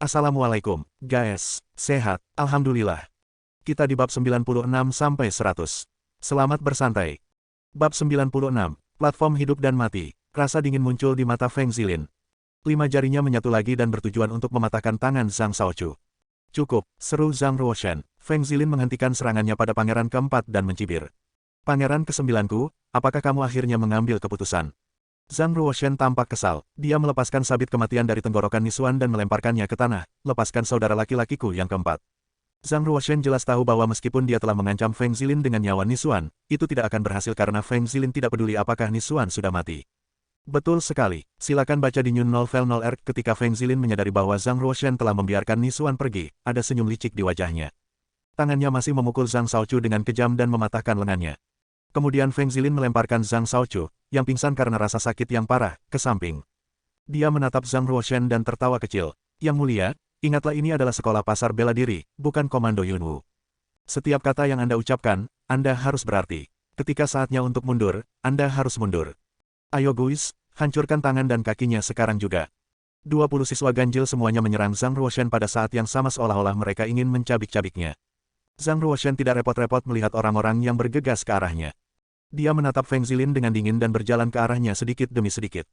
Assalamualaikum, guys. Sehat, alhamdulillah. Kita di bab 96-100. Selamat bersantai. Bab 96, platform hidup dan mati. Rasa dingin muncul di mata Feng Zilin. 5 jarinya menyatu lagi dan bertujuan untuk mematahkan tangan Zhang Shaochu. Cukup, seru Zhang Ruoshan. Feng Zilin menghentikan serangannya pada pangeran keempat dan mencibir. Pangeran kesembilanku, apakah kamu akhirnya mengambil keputusan? Zhang Ruoshan tampak kesal. Dia melepaskan sabit kematian dari tenggorokan Nisuan dan melemparkannya ke tanah. Lepaskan saudara laki-lakiku yang keempat. Zhang Ruoshan jelas tahu bahwa meskipun dia telah mengancam Feng Zilin dengan nyawa Nisuan, itu tidak akan berhasil karena Feng Zilin tidak peduli apakah Nisuan sudah mati. Betul sekali. Silakan baca di New Novel 0R ketika Feng Zilin menyadari bahwa Zhang Ruoshan telah membiarkan Nisuan pergi. Ada senyum licik di wajahnya. Tangannya masih memukul Zhang Shaochu dengan kejam dan mematahkan lengannya. Kemudian Feng Zilin melemparkan Zhang Shaochu, yang pingsan karena rasa sakit yang parah, ke samping. Dia menatap Zhang Ruoshan dan tertawa kecil. Yang mulia, ingatlah ini adalah sekolah pasar bela diri, bukan komando Yunwu. Setiap kata yang Anda ucapkan, Anda harus berarti. Ketika saatnya untuk mundur, Anda harus mundur. Ayo guys, hancurkan tangan dan kakinya sekarang juga. 20 siswa ganjil semuanya menyerang Zhang Ruoshan pada saat yang sama seolah-olah mereka ingin mencabik-cabiknya. Zhang Ruoshan tidak repot-repot melihat orang-orang yang bergegas ke arahnya. Dia menatap Feng Zilin dengan dingin dan berjalan ke arahnya sedikit demi sedikit.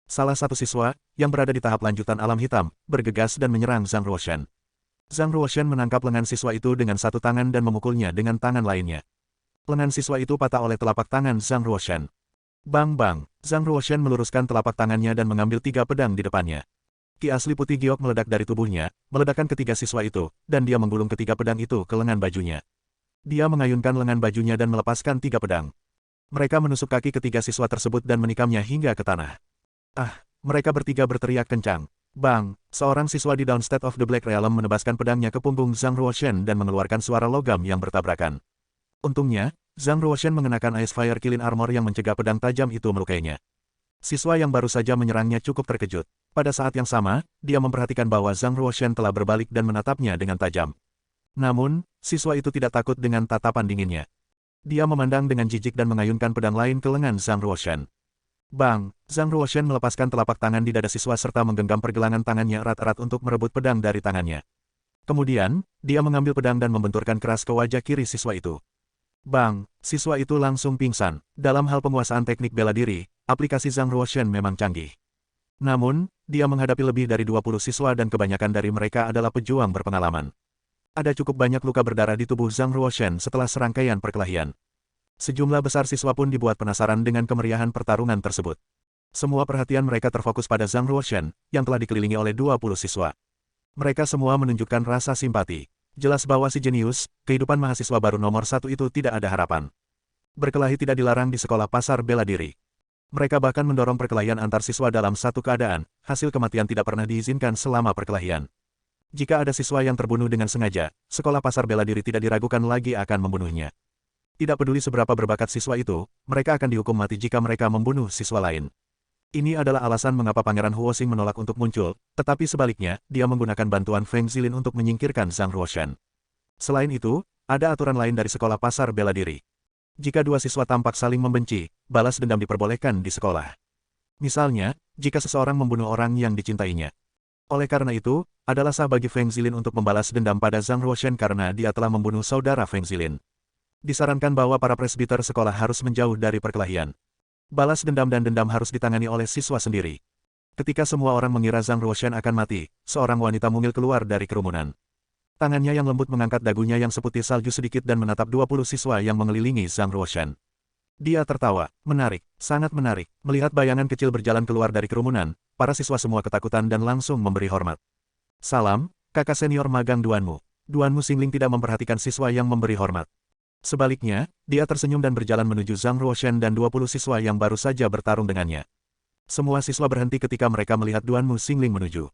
Salah satu siswa, yang berada di tahap lanjutan alam hitam, bergegas dan menyerang Zhang Ruoshan. Zhang Ruoshan menangkap lengan siswa itu dengan satu tangan dan memukulnya dengan tangan lainnya. Lengan siswa itu patah oleh telapak tangan Zhang Ruoshan. Bang-bang, Zhang Ruoshan meluruskan telapak tangannya dan mengambil 3 pedang di depannya. Ki asli putih giok meledak dari tubuhnya, meledakkan ketiga siswa itu, dan dia menggulung ketiga pedang itu ke lengan bajunya. Dia mengayunkan lengan bajunya dan melepaskan 3 pedang. Mereka menusuk kaki ketiga siswa tersebut dan menikamnya hingga ke tanah. Ah, mereka bertiga berteriak kencang. Bang, seorang siswa di Downstate of the Black Realm menebaskan pedangnya ke punggung Zhang Ruoshan dan mengeluarkan suara logam yang bertabrakan. Untungnya, Zhang Ruoshan mengenakan Ice Fire Killing Armor yang mencegah pedang tajam itu melukainya. Siswa yang baru saja menyerangnya cukup terkejut. Pada saat yang sama, dia memperhatikan bahwa Zhang Ruoshan telah berbalik dan menatapnya dengan tajam. Namun, siswa itu tidak takut dengan tatapan dinginnya. Dia memandang dengan jijik dan mengayunkan pedang lain ke lengan Zhang Ruoshan. Bang, Zhang Ruoshan melepaskan telapak tangan di dada siswa serta menggenggam pergelangan tangannya erat-erat untuk merebut pedang dari tangannya. Kemudian, dia mengambil pedang dan membenturkan keras ke wajah kiri siswa itu. Bang, siswa itu langsung pingsan. Dalam hal penguasaan teknik bela diri, aplikasi Zhang Ruoshan memang canggih. Namun, dia menghadapi lebih dari 20 siswa dan kebanyakan dari mereka adalah pejuang berpengalaman. Ada cukup banyak luka berdarah di tubuh Zhang Ruoshan setelah serangkaian perkelahian. Sejumlah besar siswa pun dibuat penasaran dengan kemeriahan pertarungan tersebut. Semua perhatian mereka terfokus pada Zhang Ruoshan, yang telah dikelilingi oleh 20 siswa. Mereka semua menunjukkan rasa simpati. Jelas bahwa si jenius, kehidupan mahasiswa baru nomor 1 itu tidak ada harapan. Berkelahi tidak dilarang di sekolah pasar bela diri. Mereka bahkan mendorong perkelahian antar siswa dalam satu keadaan, hasil kematian tidak pernah diizinkan selama perkelahian. Jika ada siswa yang terbunuh dengan sengaja, sekolah pasar bela diri tidak diragukan lagi akan membunuhnya. Tidak peduli seberapa berbakat siswa itu, mereka akan dihukum mati jika mereka membunuh siswa lain. Ini adalah alasan mengapa Pangeran Huoxing menolak untuk muncul, tetapi sebaliknya, dia menggunakan bantuan Feng Zilin untuk menyingkirkan Zhang Ruoshan. Selain itu, ada aturan lain dari sekolah pasar bela diri. Jika 2 siswa tampak saling membenci, balas dendam diperbolehkan di sekolah. Misalnya, jika seseorang membunuh orang yang dicintainya. Oleh karena itu, adalah sah bagi Feng Zilin untuk membalas dendam pada Zhang Ruoshan karena dia telah membunuh saudara Feng Zilin. Disarankan bahwa para presbiter sekolah harus menjauh dari perkelahian. Balas dendam dan dendam harus ditangani oleh siswa sendiri. Ketika semua orang mengira Zhang Ruoshan akan mati, seorang wanita mungil keluar dari kerumunan. Tangannya yang lembut mengangkat dagunya yang seputih salju sedikit dan menatap 20 siswa yang mengelilingi Zhang Ruoshan. Dia tertawa, menarik, sangat menarik, melihat bayangan kecil berjalan keluar dari kerumunan, para siswa semua ketakutan dan langsung memberi hormat. Salam, kakak senior magang Duanmu. Duanmu Xingling tidak memperhatikan siswa yang memberi hormat. Sebaliknya, dia tersenyum dan berjalan menuju Zhang Ruoshan dan 20 siswa yang baru saja bertarung dengannya. Semua siswa berhenti ketika mereka melihat Duanmu Xingling menuju.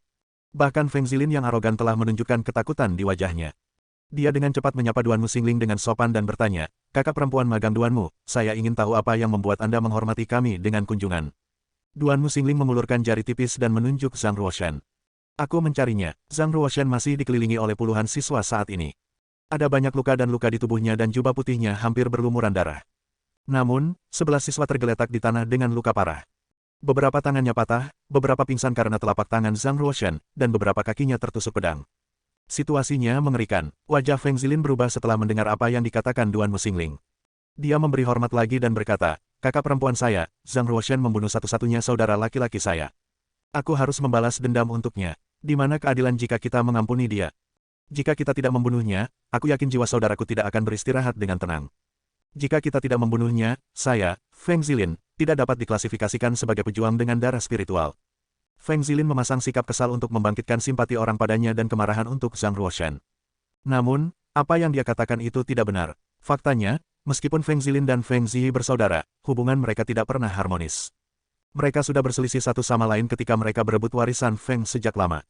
Bahkan Feng Zilin yang arogan telah menunjukkan ketakutan di wajahnya. Dia dengan cepat menyapa Duanmu Xingling dengan sopan dan bertanya, kakak perempuan magang Duanmu, saya ingin tahu apa yang membuat Anda menghormati kami dengan kunjungan. Duanmu Xingling mengulurkan jari tipis dan menunjuk Zhang Ruoshan. Aku mencarinya. Zhang Ruoshan masih dikelilingi oleh puluhan siswa saat ini. Ada banyak luka dan luka di tubuhnya dan jubah putihnya hampir berlumuran darah. Namun, 11 siswa tergeletak di tanah dengan luka parah. Beberapa tangannya patah, beberapa pingsan karena telapak tangan Zhang Ruoshan, dan beberapa kakinya tertusuk pedang. Situasinya mengerikan. Wajah Feng Zilin berubah setelah mendengar apa yang dikatakan Duan Muxingling. Dia memberi hormat lagi dan berkata, kakak perempuan saya, Zhang Ruoshan membunuh satu-satunya saudara laki-laki saya. Aku harus membalas dendam untuknya. Di mana keadilan jika kita mengampuni dia? Jika kita tidak membunuhnya, aku yakin jiwa saudaraku tidak akan beristirahat dengan tenang. Jika kita tidak membunuhnya, saya, Feng Zilin, tidak dapat diklasifikasikan sebagai pejuang dengan darah spiritual. Feng Zilin memasang sikap kesal untuk membangkitkan simpati orang padanya dan kemarahan untuk Zhang Ruoshan. Namun, apa yang dia katakan itu tidak benar. Faktanya, meskipun Feng Zilin dan Feng Ziyi bersaudara, hubungan mereka tidak pernah harmonis. Mereka sudah berselisih satu sama lain ketika mereka berebut warisan Feng sejak lama.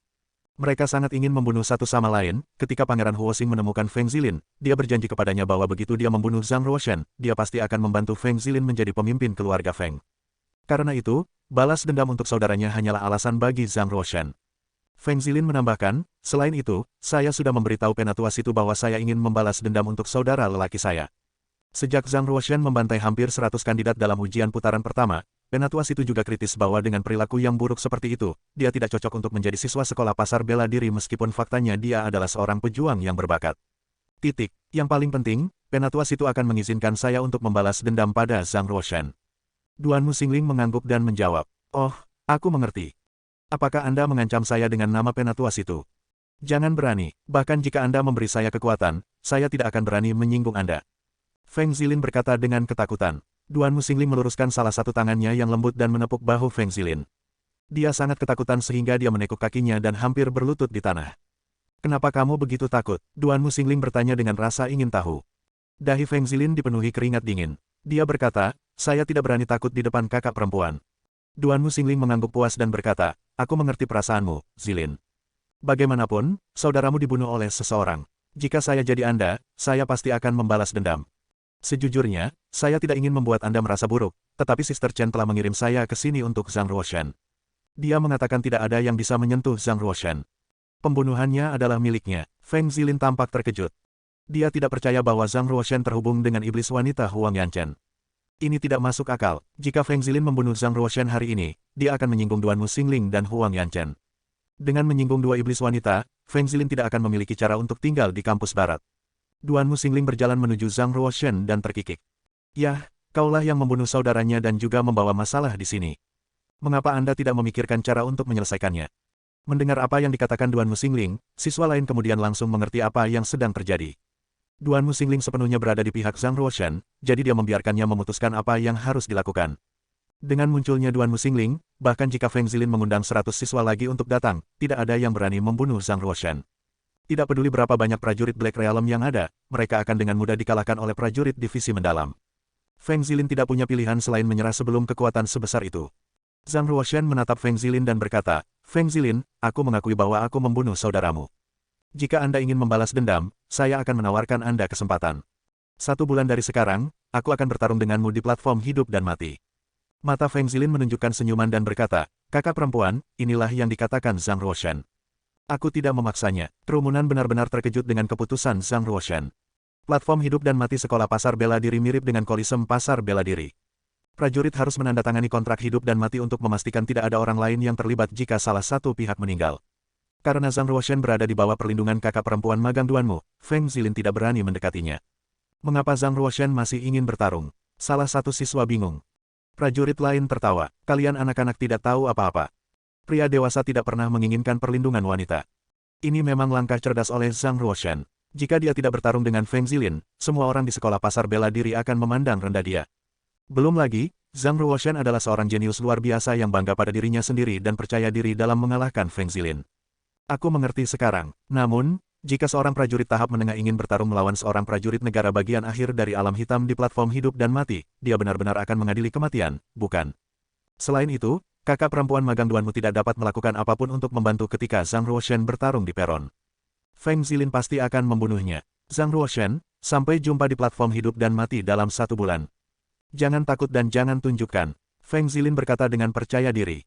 Mereka sangat ingin membunuh satu sama lain. Ketika Pangeran Huoxing menemukan Feng Zilin, dia berjanji kepadanya bahwa begitu dia membunuh Zhang Ruoshan, dia pasti akan membantu Feng Zilin menjadi pemimpin keluarga Feng. Karena itu, balas dendam untuk saudaranya hanyalah alasan bagi Zhang Ruoshan. Feng Zilin menambahkan, selain itu, saya sudah memberitahu penatua situ bahwa saya ingin membalas dendam untuk saudara lelaki saya. Sejak Zhang Ruoshan membantai hampir 100 kandidat dalam ujian putaran pertama, penatua situ juga kritis bahwa dengan perilaku yang buruk seperti itu, dia tidak cocok untuk menjadi siswa sekolah pasar bela diri meskipun faktanya dia adalah seorang pejuang yang berbakat. Titik. Yang paling penting, penatua situ akan mengizinkan saya untuk membalas dendam pada Zhang Ruoshan. Duan Muxingling mengangguk dan menjawab, oh, aku mengerti. Apakah Anda mengancam saya dengan nama penatua situ? Jangan berani, bahkan jika Anda memberi saya kekuatan, saya tidak akan berani menyinggung Anda. Feng Zilin berkata dengan ketakutan. Duan Muxingling meluruskan salah satu tangannya yang lembut dan menepuk bahu Feng Zilin. Dia sangat ketakutan sehingga dia menekuk kakinya dan hampir berlutut di tanah. Kenapa kamu begitu takut? Duan Muxingling bertanya dengan rasa ingin tahu. Dahi Feng Zilin dipenuhi keringat dingin. Dia berkata, saya tidak berani takut di depan kakak perempuan. Duan Muxingling mengangguk puas dan berkata, aku mengerti perasaanmu, Zilin. Bagaimanapun, saudaramu dibunuh oleh seseorang. Jika saya jadi Anda, saya pasti akan membalas dendam. Sejujurnya, saya tidak ingin membuat Anda merasa buruk, tetapi Sister Chen telah mengirim saya ke sini untuk Zhang Ruoshan. Dia mengatakan tidak ada yang bisa menyentuh Zhang Ruoshan. Pembunuhannya adalah miliknya. Feng Zilin tampak terkejut. Dia tidak percaya bahwa Zhang Ruoshan terhubung dengan iblis wanita Huang Yanchen. Ini tidak masuk akal. Jika Feng Zilin membunuh Zhang Ruoshan hari ini, dia akan menyinggung Duan Muxingling dan Huang Yanchen. Dengan menyinggung dua iblis wanita, Feng Zilin tidak akan memiliki cara untuk tinggal di kampus barat. Duan Muxingling berjalan menuju Zhang Ruoshan dan terkikik. Yah, kaulah yang membunuh saudaranya dan juga membawa masalah di sini. Mengapa Anda tidak memikirkan cara untuk menyelesaikannya? Mendengar apa yang dikatakan Duan Muxingling, siswa lain kemudian langsung mengerti apa yang sedang terjadi. Duan Muxingling sepenuhnya berada di pihak Zhang Ruoshan, jadi dia membiarkannya memutuskan apa yang harus dilakukan. Dengan munculnya Duan Muxingling, bahkan jika Feng Zilin mengundang 100 siswa lagi untuk datang, tidak ada yang berani membunuh Zhang Ruoshan. Tidak peduli berapa banyak prajurit Black Realm yang ada, mereka akan dengan mudah dikalahkan oleh prajurit divisi mendalam. Feng Zilin tidak punya pilihan selain menyerah sebelum kekuatan sebesar itu. Zhang Ruoshan menatap Feng Zilin dan berkata, Feng Zilin, aku mengakui bahwa aku membunuh saudaramu. Jika Anda ingin membalas dendam, saya akan menawarkan Anda kesempatan. 1 bulan dari sekarang, aku akan bertarung denganmu di platform hidup dan mati. Mata Feng Zilin menunjukkan senyuman dan berkata, kakak perempuan, inilah yang dikatakan Zhang Ruoshan. Aku tidak memaksanya. Kerumunan benar-benar terkejut dengan keputusan Zhang Ruoshan. Platform hidup dan mati sekolah pasar bela diri mirip dengan kolisem pasar bela diri. Prajurit harus menandatangani kontrak hidup dan mati untuk memastikan tidak ada orang lain yang terlibat jika salah satu pihak meninggal. Karena Zhang Ruoshan berada di bawah perlindungan kakak perempuan magang Duanmu, Feng Zilin tidak berani mendekatinya. Mengapa Zhang Ruoshan masih ingin bertarung? Salah satu siswa bingung. Prajurit lain tertawa. Kalian anak-anak tidak tahu apa-apa. Pria dewasa tidak pernah menginginkan perlindungan wanita. Ini memang langkah cerdas oleh Zhang Ruoshan. Jika dia tidak bertarung dengan Feng Zilin, semua orang di sekolah pasar bela diri akan memandang rendah dia. Belum lagi, Zhang Ruoshan adalah seorang jenius luar biasa yang bangga pada dirinya sendiri dan percaya diri dalam mengalahkan Feng Zilin. Aku mengerti sekarang. Namun, jika seorang prajurit tahap menengah ingin bertarung melawan seorang prajurit negara bagian akhir dari alam hitam di platform hidup dan mati, dia benar-benar akan mengadili kematian, bukan? Selain itu, kakak perempuan magang Duanmu tidak dapat melakukan apapun untuk membantu ketika Zhang Ruoshan bertarung di peron. Feng Zilin pasti akan membunuhnya. Zhang Ruoshan, sampai jumpa di platform hidup dan mati dalam 1 bulan. Jangan takut dan jangan tunjukkan. Feng Zilin berkata dengan percaya diri.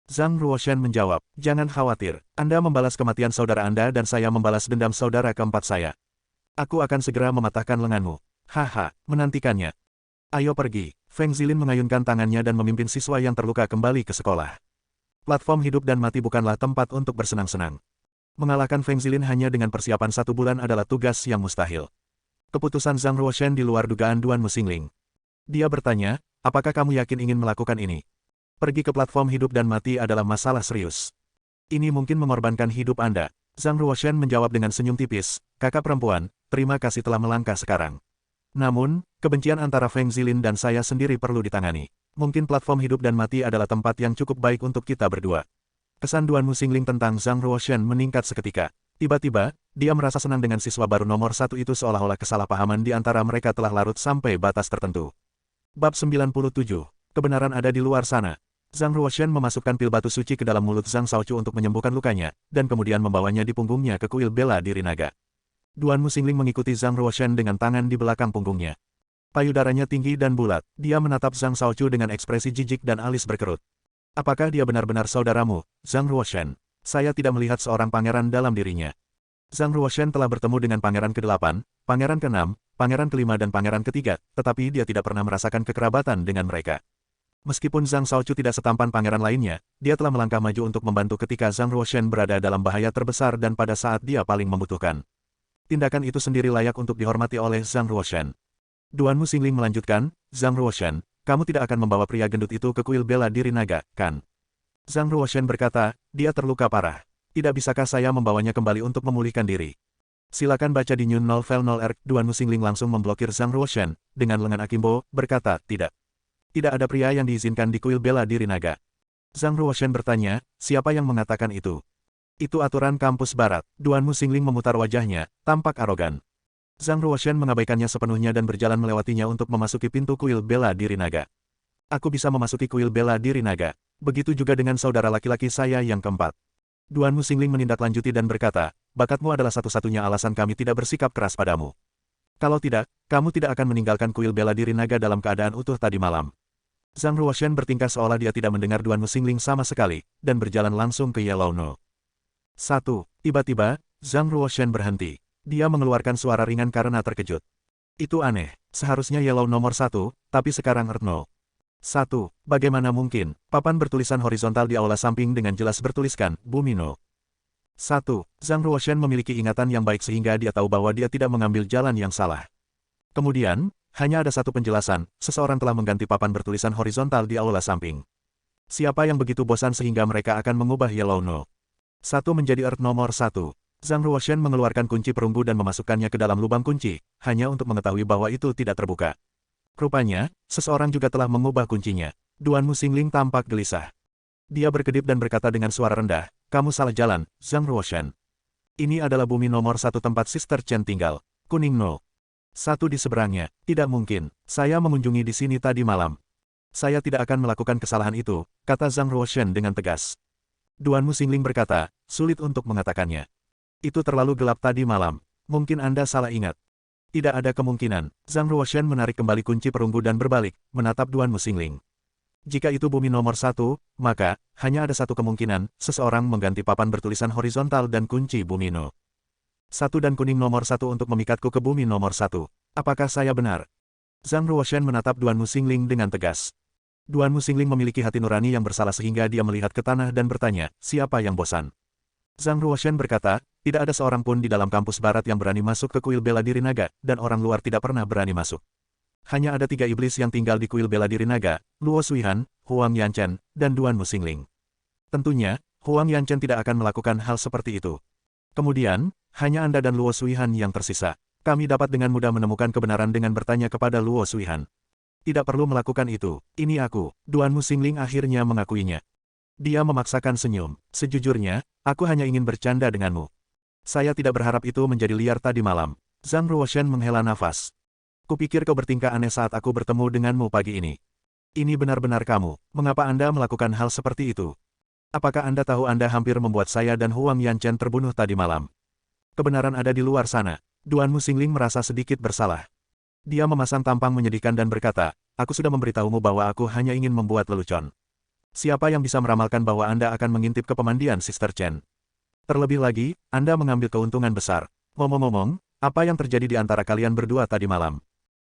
Zhang Ruoshan menjawab, jangan khawatir. Anda membalas kematian saudara Anda dan saya membalas dendam saudara keempat saya. Aku akan segera mematahkan lenganmu. Haha, menantikannya. Ayo pergi. Feng Zilin mengayunkan tangannya dan memimpin siswa yang terluka kembali ke sekolah. Platform hidup dan mati bukanlah tempat untuk bersenang-senang. Mengalahkan Feng Zilin hanya dengan persiapan 1 bulan adalah tugas yang mustahil. Keputusan Zhang Ruoshen di luar dugaan Duan Muxingling. Dia bertanya, apakah kamu yakin ingin melakukan ini? Pergi ke platform hidup dan mati adalah masalah serius. Ini mungkin mengorbankan hidup Anda. Zhang Ruoshen menjawab dengan senyum tipis, kakak perempuan, terima kasih telah melangkah sekarang. Namun, kebencian antara Feng Zilin dan saya sendiri perlu ditangani. Mungkin platform hidup dan mati adalah tempat yang cukup baik untuk kita berdua. Kesan Duan Muxingling tentang Zhang Ruoshen meningkat seketika. Tiba-tiba, dia merasa senang dengan siswa baru nomor 1 itu seolah-olah kesalahpahaman di antara mereka telah larut sampai batas tertentu. Bab 97. Kebenaran ada di luar sana. Zhang Ruoshen memasukkan pil batu suci ke dalam mulut Zhang Shaochu untuk menyembuhkan lukanya, dan kemudian membawanya di punggungnya ke kuil bela diri naga. Duan Muxingling mengikuti Zhang Ruoshen dengan tangan di belakang punggungnya. Payudaranya tinggi dan bulat. Dia menatap Zhang Shaochu dengan ekspresi jijik dan alis berkerut. Apakah dia benar-benar saudaramu, Zhang Ruoshen? Saya tidak melihat seorang pangeran dalam dirinya. Zhang Ruoshen telah bertemu dengan pangeran ke-8, pangeran ke-6, pangeran ke-5 dan pangeran ke-3, tetapi dia tidak pernah merasakan kekerabatan dengan mereka. Meskipun Zhang Shaochu tidak setampan pangeran lainnya, dia telah melangkah maju untuk membantu ketika Zhang Ruoshen berada dalam bahaya terbesar dan pada saat dia paling membutuhkan. Tindakan itu sendiri layak untuk dihormati oleh Zhang Ruoshen. Duan Muxingling melanjutkan, Zhang Ruoshen, kamu tidak akan membawa pria gendut itu ke kuil bela diri naga, kan? Zhang Ruoshen berkata, dia terluka parah. Tidak bisakah saya membawanya kembali untuk memulihkan diri? Silakan baca di New Novel 0R. Duan Muxingling langsung memblokir Zhang Ruoshen, dengan lengan akimbo, berkata, tidak. Tidak ada pria yang diizinkan di kuil bela diri naga. Zhang Ruoshen bertanya, siapa yang mengatakan itu? Itu aturan kampus barat. Duan Muxingling memutar wajahnya, tampak arogan. Zhang Ruoshen mengabaikannya sepenuhnya dan berjalan melewatinya untuk memasuki pintu kuil bela diri naga. Aku bisa memasuki kuil bela diri naga. Begitu juga dengan saudara laki-laki saya yang keempat. Duan Muxingling menindaklanjuti dan berkata, bakatmu adalah satu-satunya alasan kami tidak bersikap keras padamu. Kalau tidak, kamu tidak akan meninggalkan kuil bela diri naga dalam keadaan utuh tadi malam. Zhang Ruoshen bertingkah seolah dia tidak mendengar Duan Muxingling sama sekali, dan berjalan langsung ke Yellow No. 1. Tiba-tiba, Zhang Ruoshen berhenti. Dia mengeluarkan suara ringan karena terkejut. Itu aneh, seharusnya Yellow nomor 1, tapi sekarang Earth No. 1. Bagaimana mungkin? Papan bertulisan horizontal di aula samping dengan jelas bertuliskan, Bumi No. 1. Zhang Ruoshen memiliki ingatan yang baik sehingga dia tahu bahwa dia tidak mengambil jalan yang salah. Kemudian, hanya ada satu penjelasan, seseorang telah mengganti papan bertulisan horizontal di aula samping. Siapa yang begitu bosan sehingga mereka akan mengubah Yellow No. 1 menjadi Earth nomor 1. Zhang Ruoshen mengeluarkan kunci perunggu dan memasukkannya ke dalam lubang kunci, hanya untuk mengetahui bahwa itu tidak terbuka. Rupanya, seseorang juga telah mengubah kuncinya. Duan Muxingling tampak gelisah. Dia berkedip dan berkata dengan suara rendah, kamu salah jalan, Zhang Ruoshen. Ini adalah bumi nomor 1 tempat Sister Chen tinggal. Kuning No. 1 di seberangnya. Tidak mungkin, saya mengunjungi di sini tadi malam. Saya tidak akan melakukan kesalahan itu, kata Zhang Ruoshen dengan tegas. Duan Muxingling berkata, sulit untuk mengatakannya. Itu terlalu gelap tadi malam. Mungkin Anda salah ingat. Tidak ada kemungkinan. Zhang Ruoshen menarik kembali kunci perunggu dan berbalik, menatap Duan Muxingling. Jika itu bumi nomor 1, maka, hanya ada satu kemungkinan, seseorang mengganti papan bertulisan horizontal dan kunci bumi No. 1 dan kuning nomor 1 untuk memikatku ke bumi nomor 1. Apakah saya benar? Zhang Ruoshen menatap Duan Muxingling dengan tegas. Duan Muxingling memiliki hati nurani yang bersalah sehingga dia melihat ke tanah dan bertanya, siapa yang bosan? Zhang Ruoshen berkata, tidak ada seorang pun di dalam kampus barat yang berani masuk ke kuil bela diri naga, dan orang luar tidak pernah berani masuk. Hanya ada 3 iblis yang tinggal di kuil bela diri naga, Luo Suihan, Huang Yanchen, dan Duan Muxingling. Tentunya, Huang Yanchen tidak akan melakukan hal seperti itu. Kemudian, hanya Anda dan Luo Suihan yang tersisa. Kami dapat dengan mudah menemukan kebenaran dengan bertanya kepada Luo Suihan. Tidak perlu melakukan itu, ini aku. Duan Muxingling akhirnya mengakuinya. Dia memaksakan senyum. Sejujurnya, aku hanya ingin bercanda denganmu. Saya tidak berharap itu menjadi liar tadi malam. Zhang Ruoshen menghela nafas. Kupikir kau bertingkah aneh saat aku bertemu denganmu pagi ini. Ini benar-benar kamu. Mengapa Anda melakukan hal seperti itu? Apakah Anda tahu Anda hampir membuat saya dan Huang Yanchen terbunuh tadi malam? Kebenaran ada di luar sana. Duan Muxingling merasa sedikit bersalah. Dia memasang tampang menyedihkan dan berkata, aku sudah memberitahumu bahwa aku hanya ingin membuat lelucon. Siapa yang bisa meramalkan bahwa Anda akan mengintip ke pemandian Sister Chen? Terlebih lagi, Anda mengambil keuntungan besar. Ngomong-ngomong, apa yang terjadi di antara kalian berdua tadi malam?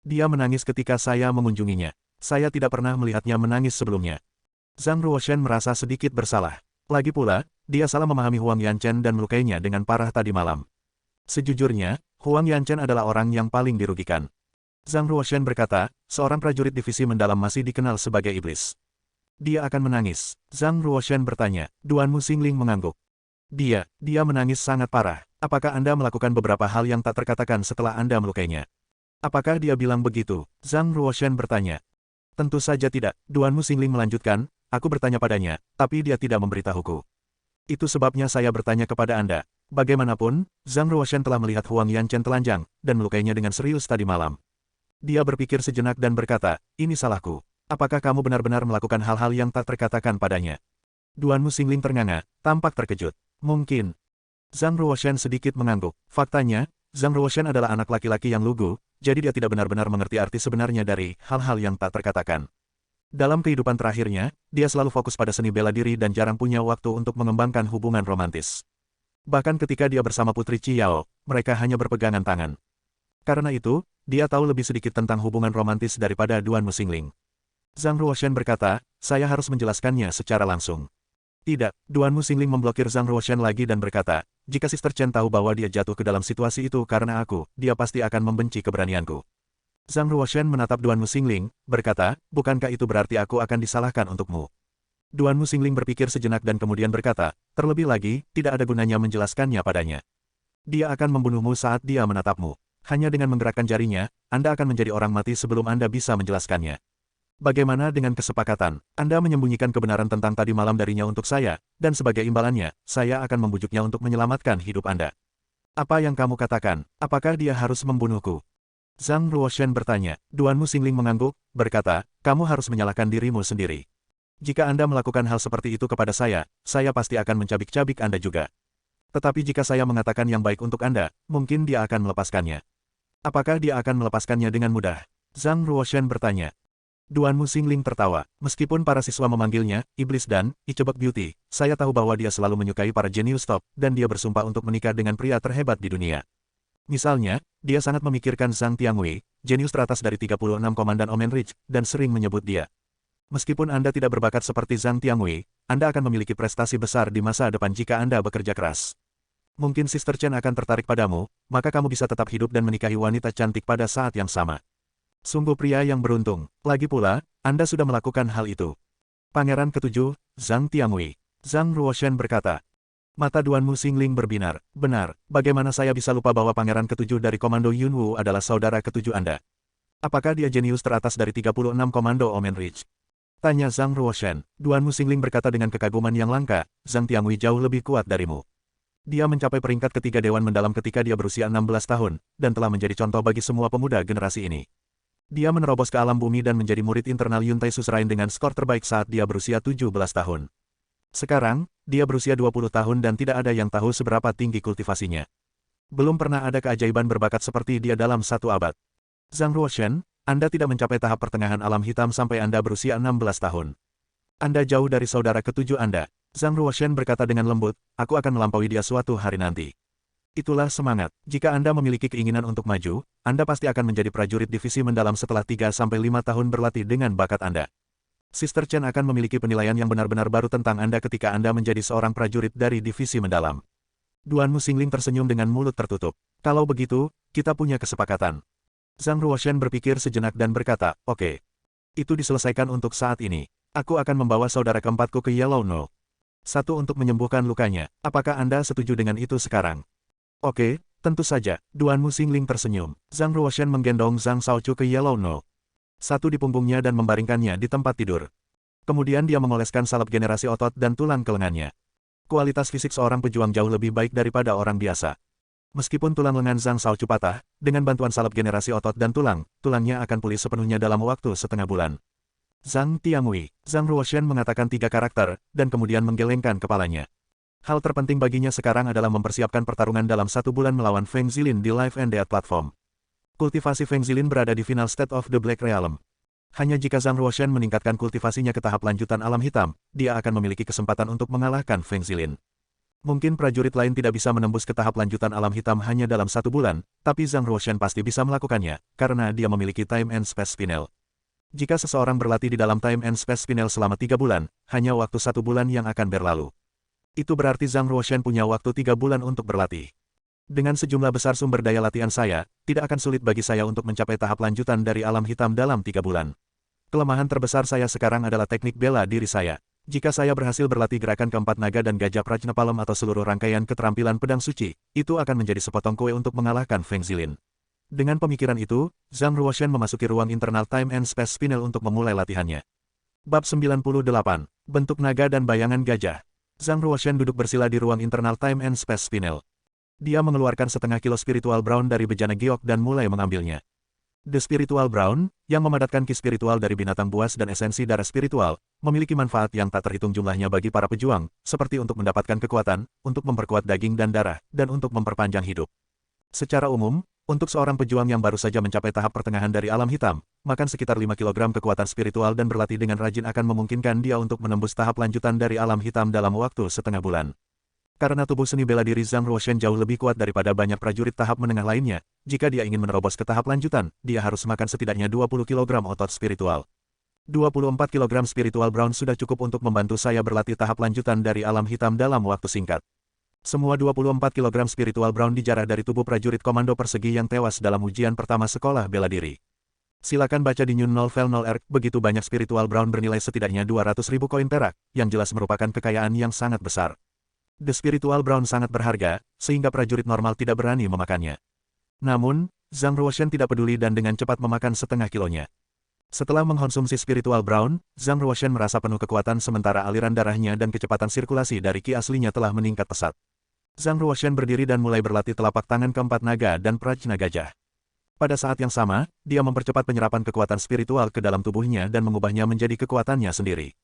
Dia menangis ketika saya mengunjunginya. Saya tidak pernah melihatnya menangis sebelumnya. Zhang Ruoshan merasa sedikit bersalah. Lagi pula, dia salah memahami Huang Yanchen dan melukainya dengan parah tadi malam. Sejujurnya, Huang Yanchen adalah orang yang paling dirugikan. Zhang Ruoshan berkata, seorang prajurit divisi mendalam masih dikenal sebagai iblis. Dia akan menangis. Zhang Ruoshan bertanya. Duanmu Xingling mengangguk. Dia menangis sangat parah. Apakah Anda melakukan beberapa hal yang tak terkatakan setelah Anda melukainya? Apakah dia bilang begitu? Zhang Ruoshan bertanya. Tentu saja tidak, Duanmu Xingling melanjutkan, aku bertanya padanya, tapi dia tidak memberitahuku. Itu sebabnya saya bertanya kepada Anda. Bagaimanapun, Zhang Ruoshan telah melihat Huang Yanchen telanjang, dan melukainya dengan serius tadi malam. Dia berpikir sejenak dan berkata, ini salahku. Apakah kamu benar-benar melakukan hal-hal yang tak terkatakan padanya? Duanmu Xingling ternganga, tampak terkejut. Mungkin. Zhang Ruoshan sedikit mengangguk. Faktanya, Zhang Ruoshan adalah anak laki-laki yang lugu, jadi dia tidak benar-benar mengerti arti sebenarnya dari hal-hal yang tak terkatakan. Dalam kehidupan terakhirnya, dia selalu fokus pada seni bela diri dan jarang punya waktu untuk mengembangkan hubungan romantis. Bahkan ketika dia bersama Putri Qiao, mereka hanya berpegangan tangan. Karena itu, dia tahu lebih sedikit tentang hubungan romantis daripada Duanmu Xingling. Zhang Ruoshan berkata, saya harus menjelaskannya secara langsung. Tidak, Duanmu Xingling memblokir Zhang Ruoshan lagi dan berkata, jika Sister Chen tahu bahwa dia jatuh ke dalam situasi itu karena aku, dia pasti akan membenci keberanianku. Zhang Ruoshan menatap Duanmu Xingling, berkata, bukankah itu berarti aku akan disalahkan untukmu? Duanmu Xingling berpikir sejenak dan kemudian berkata, terlebih lagi, tidak ada gunanya menjelaskannya padanya. Dia akan membunuhmu saat dia menatapmu. Hanya dengan menggerakkan jarinya, Anda akan menjadi orang mati sebelum Anda bisa menjelaskannya. Bagaimana dengan kesepakatan? Anda menyembunyikan kebenaran tentang tadi malam darinya untuk saya, dan sebagai imbalannya, saya akan membujuknya untuk menyelamatkan hidup Anda. Apa yang kamu katakan? Apakah dia harus membunuhku? Zhang Ruoshan bertanya. Duanmu Xingling mengangguk, berkata, kamu harus menyalahkan dirimu sendiri. Jika Anda melakukan hal seperti itu kepada saya pasti akan mencabik-cabik Anda juga. Tetapi jika saya mengatakan yang baik untuk Anda, mungkin dia akan melepaskannya. Apakah dia akan melepaskannya dengan mudah? Zhang Ruoshan bertanya. Duanmu Xingling tertawa. Meskipun para siswa memanggilnya iblis dan Ichebek Beauty, saya tahu bahwa dia selalu menyukai para jenius top, dan dia bersumpah untuk menikah dengan pria terhebat di dunia. Misalnya, dia sangat memikirkan Zhang Tiangwei, jenius teratas dari 36 Komandan Omenrich, dan sering menyebut dia. Meskipun Anda tidak berbakat seperti Zhang Tiangwei, Anda akan memiliki prestasi besar di masa depan jika Anda bekerja keras. Mungkin Sister Chen akan tertarik padamu, maka kamu bisa tetap hidup dan menikahi wanita cantik pada saat yang sama. Sungguh pria yang beruntung. Lagi pula, Anda sudah melakukan hal itu. Pangeran ketujuh, Zhang Tiangwei. Zhang Ruoshan berkata. Mata Duanmu Xingling berbinar. Benar, bagaimana saya bisa lupa bahwa pangeran ketujuh dari Komando Yunwu adalah saudara ketujuh Anda? Apakah dia jenius teratas dari 36 Komando Omenrich? Tanya Zhang Ruoshan. Duanmu Xingling berkata dengan kekaguman yang langka, Zhang Tiangwei jauh lebih kuat darimu. Dia mencapai peringkat ketiga Dewan Mendalam ketika dia berusia 16 tahun, dan telah menjadi contoh bagi semua pemuda generasi ini. Dia menerobos ke alam bumi dan menjadi murid internal Yuntai Suzerain dengan skor terbaik saat dia berusia 17 tahun. Sekarang, dia berusia 20 tahun dan tidak ada yang tahu seberapa tinggi kultivasinya. Belum pernah ada keajaiban berbakat seperti dia dalam satu abad. Zhang Ruoshan, Anda tidak mencapai tahap pertengahan alam hitam sampai Anda berusia 16 tahun. Anda jauh dari saudara ketujuh Anda. Zhang Ruoshan berkata dengan lembut, aku akan melampaui dia suatu hari nanti. Itulah semangat. Jika Anda memiliki keinginan untuk maju, Anda pasti akan menjadi prajurit divisi mendalam setelah 3-5 tahun berlatih dengan bakat Anda. Sister Chen akan memiliki penilaian yang benar-benar baru tentang Anda ketika Anda menjadi seorang prajurit dari divisi mendalam. Duanmu Xingling tersenyum dengan mulut tertutup. Kalau begitu, kita punya kesepakatan. Zhang Ruoshan berpikir sejenak dan berkata, oke. Itu diselesaikan untuk saat ini. Aku akan membawa saudara keempatku ke Yellow Knoll. Satu untuk menyembuhkan lukanya. Apakah Anda setuju dengan itu sekarang? Oke, tentu saja. Duanmu Xingling tersenyum. Zhang Ruoshan menggendong Zhang Shaochu ke Yellow Knoll. Satu di punggungnya dan membaringkannya di tempat tidur. Kemudian dia mengoleskan salep generasi otot dan tulang ke lengannya. Kualitas fisik seorang pejuang jauh lebih baik daripada orang biasa. Meskipun tulang lengan Zhang Shaochu patah, dengan bantuan salep generasi otot dan tulang, tulangnya akan pulih sepenuhnya dalam waktu setengah bulan. Zhang Tiangwei. Zhang Ruoshan mengatakan 3 karakter, dan kemudian menggelengkan kepalanya. Hal terpenting baginya sekarang adalah mempersiapkan pertarungan dalam 1 bulan melawan Feng Zilin di Life and Death platform. Kultivasi Feng Zilin berada di final state of the Black Realm. Hanya jika Zhang Ruoshan meningkatkan kultivasinya ke tahap lanjutan alam hitam, dia akan memiliki kesempatan untuk mengalahkan Feng Zilin. Mungkin prajurit lain tidak bisa menembus ke tahap lanjutan alam hitam hanya dalam 1 bulan, tapi Zhang Ruoshan pasti bisa melakukannya, karena dia memiliki Time and Space Spinel. Jika seseorang berlatih di dalam Time and Space Spinel selama 3 bulan, hanya waktu 1 bulan yang akan berlalu. Itu berarti Zhang Ruoshan punya waktu 3 bulan untuk berlatih. Dengan sejumlah besar sumber daya latihan saya, tidak akan sulit bagi saya untuk mencapai tahap lanjutan dari alam hitam dalam 3 bulan. Kelemahan terbesar saya sekarang adalah teknik bela diri saya. Jika saya berhasil berlatih gerakan keempat naga dan gajah Prajnapalam atau seluruh rangkaian keterampilan pedang suci, itu akan menjadi sepotong kue untuk mengalahkan Feng Zilin. Dengan pemikiran itu, Zhang Ruoshan memasuki ruang internal Time and Space Spinel untuk memulai latihannya. Bab 98, Bentuk Naga dan Bayangan Gajah. Zhang Ruoshan duduk bersila di ruang internal Time and Space Spinel. Dia mengeluarkan setengah kilo spiritual brown dari bejana giok dan mulai mengambilnya. The Spiritual Brown, yang memadatkan ki spiritual dari binatang buas dan esensi darah spiritual, memiliki manfaat yang tak terhitung jumlahnya bagi para pejuang, seperti untuk mendapatkan kekuatan, untuk memperkuat daging dan darah, dan untuk memperpanjang hidup. Secara umum, untuk seorang pejuang yang baru saja mencapai tahap pertengahan dari alam hitam, makan sekitar 5 kg kekuatan spiritual dan berlatih dengan rajin akan memungkinkan dia untuk menembus tahap lanjutan dari alam hitam dalam waktu setengah bulan. Karena tubuh seni bela diri Zhang Ruoshan jauh lebih kuat daripada banyak prajurit tahap menengah lainnya, jika dia ingin menerobos ke tahap lanjutan, dia harus makan setidaknya 20 kg otot spiritual. 24 kg spiritual brown sudah cukup untuk membantu saya berlatih tahap lanjutan dari alam hitam dalam waktu singkat. Semua 24 kg spiritual brown dijarah dari tubuh prajurit komando persegi yang tewas dalam ujian pertama sekolah bela diri. Silakan baca di New Novel 0R, begitu banyak spiritual brown bernilai setidaknya 200.000 koin perak, yang jelas merupakan kekayaan yang sangat besar. The Spiritual Brown sangat berharga, sehingga prajurit normal tidak berani memakannya. Namun, Zhang Ruoshan tidak peduli dan dengan cepat memakan setengah kilonya. Setelah mengkonsumsi Spiritual Brown, Zhang Ruoshan merasa penuh kekuatan sementara aliran darahnya dan kecepatan sirkulasi dari ki aslinya telah meningkat pesat. Zhang Ruoshan berdiri dan mulai berlatih telapak tangan keempat naga dan prajna gajah. Pada saat yang sama, dia mempercepat penyerapan kekuatan spiritual ke dalam tubuhnya dan mengubahnya menjadi kekuatannya sendiri.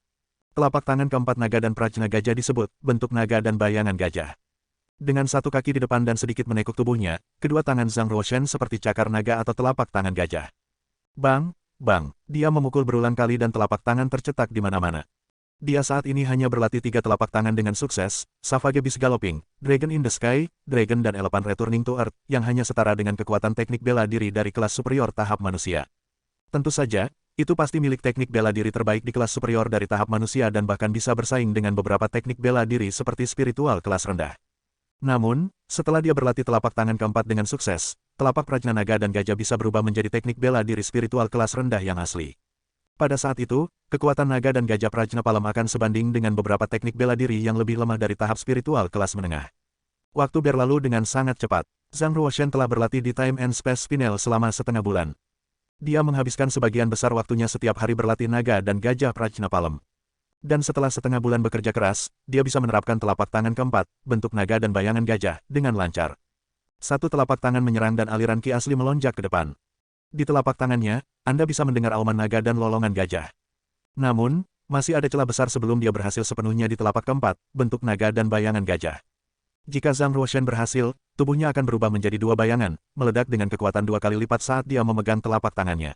Telapak tangan keempat naga dan prajna gajah disebut bentuk naga dan bayangan gajah. Dengan satu kaki di depan dan sedikit menekuk tubuhnya, kedua tangan Zhang Ruoshan seperti cakar naga atau telapak tangan gajah. Bang, bang, dia memukul berulang kali dan telapak tangan tercetak di mana-mana. Dia saat ini hanya berlatih 3 telapak tangan dengan sukses, Savage Beast Galloping, Dragon in the Sky, Dragon dan Elephant Returning to Earth, yang hanya setara dengan kekuatan teknik bela diri dari kelas superior tahap manusia. Tentu saja, itu pasti milik teknik bela diri terbaik di kelas superior dari tahap manusia dan bahkan bisa bersaing dengan beberapa teknik bela diri seperti spiritual kelas rendah. Namun, setelah dia berlatih telapak tangan keempat dengan sukses, telapak prajna naga dan gajah bisa berubah menjadi teknik bela diri spiritual kelas rendah yang asli. Pada saat itu, kekuatan naga dan gajah Prajnapalam akan sebanding dengan beberapa teknik bela diri yang lebih lemah dari tahap spiritual kelas menengah. Waktu berlalu dengan sangat cepat. Zhang Ruoshan telah berlatih di Time and Space Spinel selama setengah bulan. Dia menghabiskan sebagian besar waktunya setiap hari berlatih naga dan gajah Prajnapalam. Dan setelah setengah bulan bekerja keras, dia bisa menerapkan telapak tangan keempat, bentuk naga dan bayangan gajah, dengan lancar. Satu telapak tangan menyerang dan aliran ki asli melonjak ke depan. Di telapak tangannya, Anda bisa mendengar auman naga dan lolongan gajah. Namun, masih ada celah besar sebelum dia berhasil sepenuhnya di telapak keempat, bentuk naga dan bayangan gajah. Jika Zhang Ruoshan berhasil, tubuhnya akan berubah menjadi 2 bayangan, meledak dengan kekuatan 2 kali lipat saat dia memegang telapak tangannya.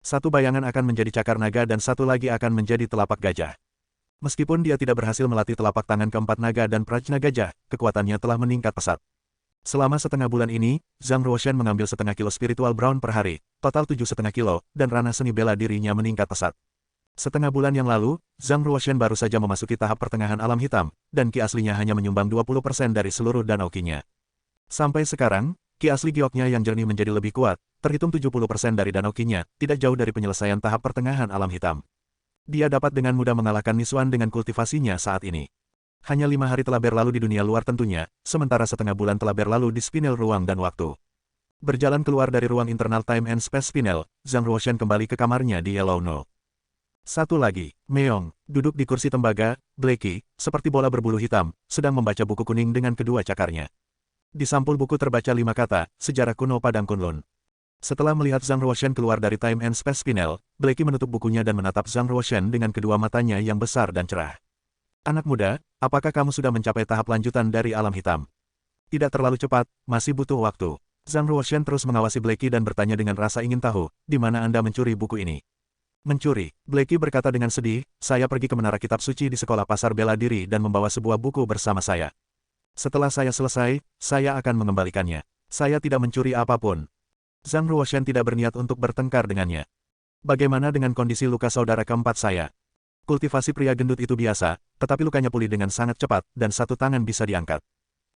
Satu bayangan akan menjadi cakar naga dan satu lagi akan menjadi telapak gajah. Meskipun dia tidak berhasil melatih telapak tangan keempat naga dan prajna gajah, kekuatannya telah meningkat pesat. Selama setengah bulan ini, Zhang Ruoshan mengambil setengah kilo spiritual brown per hari, total 7,5 kilo, dan ranah seni bela dirinya meningkat pesat. Setengah bulan yang lalu, Zhang Ruoshan baru saja memasuki tahap pertengahan alam hitam, dan ki aslinya hanya menyumbang 20% dari seluruh danau ki-nya. Sampai sekarang, ki asli gioknya yang jernih menjadi lebih kuat, terhitung 70% dari danau ki-nya, tidak jauh dari penyelesaian tahap pertengahan alam hitam. Dia dapat dengan mudah mengalahkan Nisuan dengan kultivasinya saat ini. Hanya 5 hari telah berlalu di dunia luar tentunya, sementara setengah bulan telah berlalu di spinel ruang dan waktu. Berjalan keluar dari ruang internal Time and Space Spinel, Zhang Ruoshan kembali ke kamarnya di Yellow No. Satu lagi, Meong, duduk di kursi tembaga, Blackie, seperti bola berbulu hitam, sedang membaca buku kuning dengan kedua cakarnya. Di sampul buku terbaca 5 kata, Sejarah Kuno Padang Kunlun. Setelah melihat Zhang Ruoshan keluar dari Time and Space Spinel, Blackie menutup bukunya dan menatap Zhang Ruoshan dengan kedua matanya yang besar dan cerah. Anak muda, apakah kamu sudah mencapai tahap lanjutan dari alam hitam? Tidak terlalu cepat, masih butuh waktu. Zhang Ruoshan terus mengawasi Blackie dan bertanya dengan rasa ingin tahu, di mana Anda mencuri buku ini? Mencuri, Blackie berkata dengan sedih, saya pergi ke menara kitab suci di sekolah pasar bela diri dan membawa sebuah buku bersama saya. Setelah saya selesai, saya akan mengembalikannya. Saya tidak mencuri apapun. Zhang Ruoshan tidak berniat untuk bertengkar dengannya. Bagaimana dengan kondisi luka saudara keempat saya? Kultivasi pria gendut itu biasa, tetapi lukanya pulih dengan sangat cepat, dan satu tangan bisa diangkat.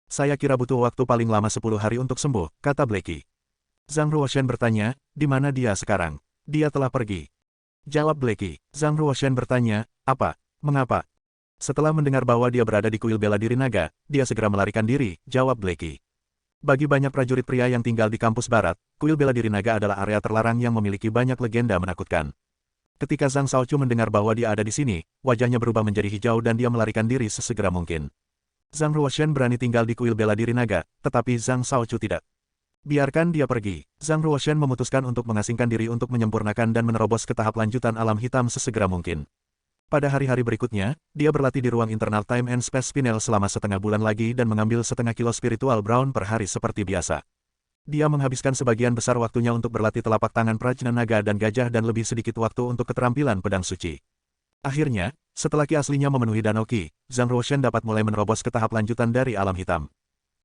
Saya kira butuh waktu paling lama 10 hari untuk sembuh, kata Blackie. Zhang Ruoshan bertanya, di mana dia sekarang? Dia telah pergi. Jawab Blackie. Zhang Ruoshan bertanya, apa? Mengapa? Setelah mendengar bahwa dia berada di kuil bela diri naga, dia segera melarikan diri, jawab Blackie. Bagi banyak prajurit pria yang tinggal di kampus barat, kuil bela diri naga adalah area terlarang yang memiliki banyak legenda menakutkan. Ketika Zhang Shaochu mendengar bahwa dia ada di sini, wajahnya berubah menjadi hijau dan dia melarikan diri sesegera mungkin. Zhang Ruoshan berani tinggal di kuil bela diri naga, tetapi Zhang Shaochu tidak. Biarkan dia pergi. Zhang Ruoshan memutuskan untuk mengasingkan diri untuk menyempurnakan dan menerobos ke tahap lanjutan alam hitam sesegera mungkin. Pada hari-hari berikutnya, dia berlatih di ruang internal Time and Space Spinel selama setengah bulan lagi dan mengambil setengah kilo spiritual brown per hari seperti biasa. Dia menghabiskan sebagian besar waktunya untuk berlatih telapak tangan prajna naga dan gajah dan lebih sedikit waktu untuk keterampilan pedang suci. Akhirnya, setelah ki aslinya memenuhi danau ki, Zhang Ruoshan dapat mulai menerobos ke tahap lanjutan dari alam hitam.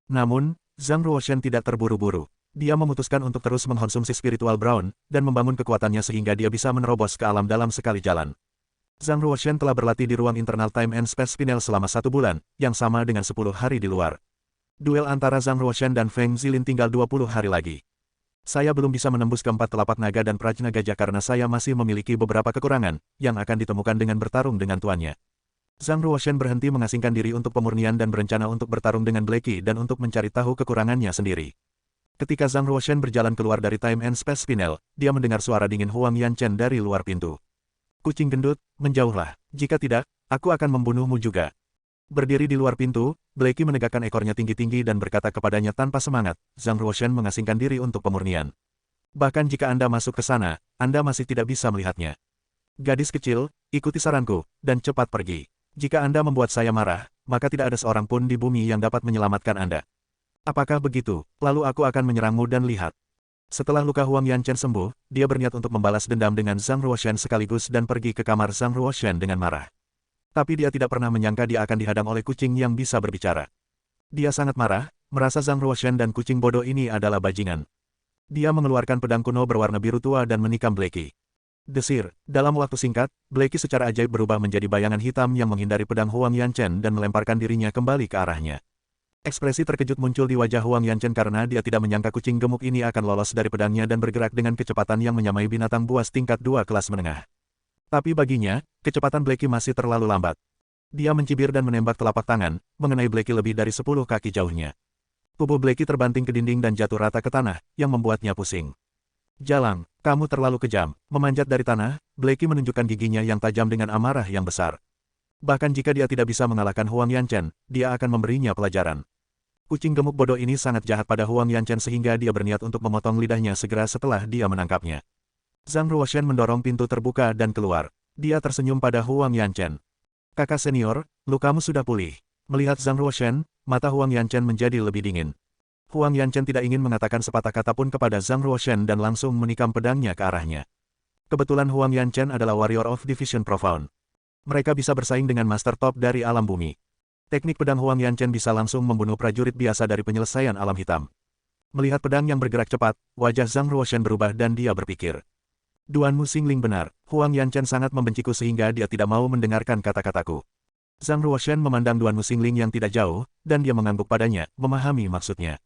Namun, Zhang Ruoshan tidak terburu-buru. Dia memutuskan untuk terus mengkonsumsi spiritual brown, dan membangun kekuatannya sehingga dia bisa menerobos ke alam dalam sekali jalan. Zhang Ruoshan telah berlatih di ruang internal Time and Space Spinel selama 1 bulan, yang sama dengan 10 hari di luar. Duel antara Zhang Ruoshan dan Feng Zilin tinggal 20 hari lagi. Saya belum bisa menembus keempat telapak naga dan prajna gajah karena saya masih memiliki beberapa kekurangan, yang akan ditemukan dengan bertarung dengan tuannya. Zhang Ruoshan berhenti mengasingkan diri untuk pemurnian dan berencana untuk bertarung dengan Blackie dan untuk mencari tahu kekurangannya sendiri. Ketika Zhang Ruoshan berjalan keluar dari Time and Space Spinel, dia mendengar suara dingin Huang Yanchen dari luar pintu. Kucing gendut, menjauhlah. Jika tidak, aku akan membunuhmu juga. Berdiri di luar pintu, Blackie menegakkan ekornya tinggi-tinggi dan berkata kepadanya tanpa semangat, Zhang Ruoshan mengasingkan diri untuk pemurnian. Bahkan jika Anda masuk ke sana, Anda masih tidak bisa melihatnya. Gadis kecil, ikuti saranku, dan cepat pergi. Jika Anda membuat saya marah, maka tidak ada seorang pun di bumi yang dapat menyelamatkan Anda. Apakah begitu? Lalu aku akan menyerangmu dan lihat. Setelah luka Huang Yanchen sembuh, dia berniat untuk membalas dendam dengan Zhang Ruoshan sekaligus dan pergi ke kamar Zhang Ruoshan dengan marah. Tapi dia tidak pernah menyangka dia akan dihadang oleh kucing yang bisa berbicara. Dia sangat marah, merasa Zhang Ruoshan dan kucing bodoh ini adalah bajingan. Dia mengeluarkan pedang kuno berwarna biru tua dan menikam Blackie. Desir, dalam waktu singkat, Blackie secara ajaib berubah menjadi bayangan hitam yang menghindari pedang Huang Yanchen dan melemparkan dirinya kembali ke arahnya. Ekspresi terkejut muncul di wajah Huang Yanchen karena dia tidak menyangka kucing gemuk ini akan lolos dari pedangnya dan bergerak dengan kecepatan yang menyamai binatang buas tingkat 2 kelas menengah. Tapi baginya, kecepatan Blackie masih terlalu lambat. Dia mencibir dan menembak telapak tangan, mengenai Blackie lebih dari 10 kaki jauhnya. Tubuh Blackie terbanting ke dinding dan jatuh rata ke tanah, yang membuatnya pusing. Jalang, kamu terlalu kejam. Memanjat dari tanah, Blackie menunjukkan giginya yang tajam dengan amarah yang besar. Bahkan jika dia tidak bisa mengalahkan Huang Yanchen, dia akan memberinya pelajaran. Kucing gemuk bodoh ini sangat jahat pada Huang Yanchen sehingga dia berniat untuk memotong lidahnya segera setelah dia menangkapnya. Zhang Ruoshan mendorong pintu terbuka dan keluar. Dia tersenyum pada Huang Yanchen. Kakak senior, lukamu sudah pulih. Melihat Zhang Ruoshan, mata Huang Yanchen menjadi lebih dingin. Huang Yanchen tidak ingin mengatakan sepatah kata pun kepada Zhang Ruoshan dan langsung menikam pedangnya ke arahnya. Kebetulan Huang Yanchen adalah Warrior of Division Profound. Mereka bisa bersaing dengan Master Top dari alam bumi. Teknik pedang Huang Yanchen bisa langsung membunuh prajurit biasa dari penyelesaian alam hitam. Melihat pedang yang bergerak cepat, wajah Zhang Ruoshan berubah dan dia berpikir. Duanmu Xingling benar, Huang Yanchen sangat membenciku sehingga dia tidak mau mendengarkan kata-kataku. Zhang Ruoshan memandang Duanmu Xingling yang tidak jauh, dan dia mengangguk padanya, memahami maksudnya.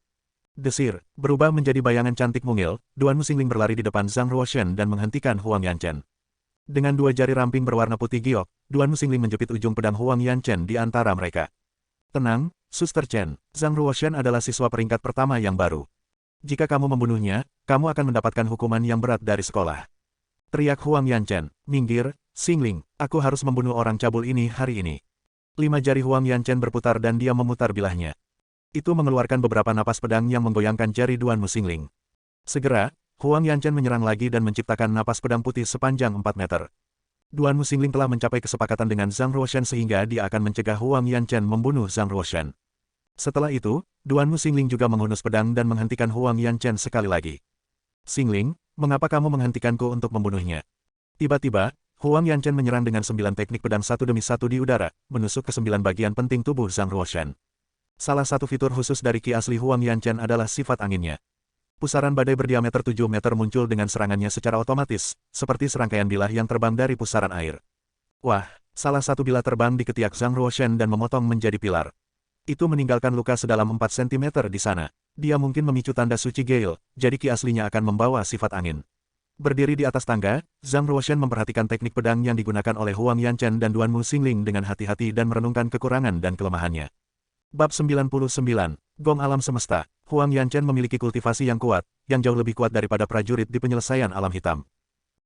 Desir, berubah menjadi bayangan cantik mungil, Duanmu Xingling berlari di depan Zhang Ruoshan dan menghentikan Huang Yanchen. Dengan 2 jari ramping berwarna putih giok, Duanmu Xingling menjepit ujung pedang Huang Yanchen di antara mereka. Tenang, Suster Chen, Zhang Ruoshan adalah siswa peringkat pertama yang baru. Jika kamu membunuhnya, kamu akan mendapatkan hukuman yang berat dari sekolah. Teriak Huang Yanchen, minggir, Xingling, aku harus membunuh orang cabul ini hari ini. 5 jari Huang Yanchen berputar dan dia memutar bilahnya. Itu mengeluarkan beberapa napas pedang yang menggoyangkan jari Duanmu Xingling. Segera, Huang Yanchen menyerang lagi dan menciptakan napas pedang putih sepanjang 4 meter. Duanmu Xingling telah mencapai kesepakatan dengan Zhang Ruoshan sehingga dia akan mencegah Huang Yanchen membunuh Zhang Ruoshan. Setelah itu, Duanmu Xingling juga menghunus pedang dan menghentikan Huang Yanchen sekali lagi. Xingling, mengapa kamu menghentikanku untuk membunuhnya? Tiba-tiba, Huang Yanchen menyerang dengan 9 teknik pedang satu demi satu di udara, menusuk ke 9 bagian penting tubuh Zhang Ruoshan. Salah satu fitur khusus dari ki asli Huang Yanchen adalah sifat anginnya. Pusaran badai berdiameter 7 meter muncul dengan serangannya secara otomatis, seperti serangkaian bilah yang terbang dari pusaran air. Wah, salah satu bilah terbang di ketiak Zhang Ruoshan dan memotong menjadi pilar. Itu meninggalkan luka sedalam 4 cm di sana. Dia mungkin memicu tanda suci Gale, jadi ki aslinya akan membawa sifat angin. Berdiri di atas tangga, Zhang Ruoshan memperhatikan teknik pedang yang digunakan oleh Huang Yanchen dan Duanmu Xingling dengan hati-hati dan merenungkan kekurangan dan kelemahannya. Bab 99, Gong Alam Semesta. Huang Yanchen memiliki kultivasi yang kuat, yang jauh lebih kuat daripada prajurit di penyelesaian alam hitam.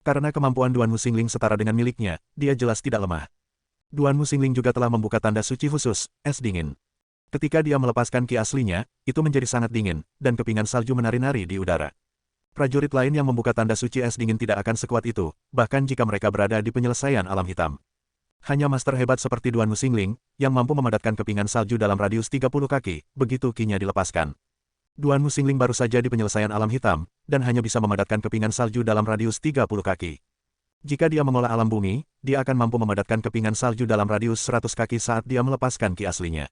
Karena kemampuan Duanmu Xingling setara dengan miliknya, dia jelas tidak lemah. Duanmu Xingling juga telah membuka tanda suci khusus, es dingin. Ketika dia melepaskan ki aslinya, itu menjadi sangat dingin, dan kepingan salju menari-nari di udara. Prajurit lain yang membuka tanda suci es dingin tidak akan sekuat itu, bahkan jika mereka berada di penyelesaian alam hitam. Hanya master hebat seperti Duanmu Xingling, yang mampu memadatkan kepingan salju dalam radius 30 kaki, begitu kinya dilepaskan. Duanmu Xingling baru saja di penyelesaian alam hitam, dan hanya bisa memadatkan kepingan salju dalam radius 30 kaki. Jika dia mengolah alam bumi, dia akan mampu memadatkan kepingan salju dalam radius 100 kaki saat dia melepaskan ki aslinya.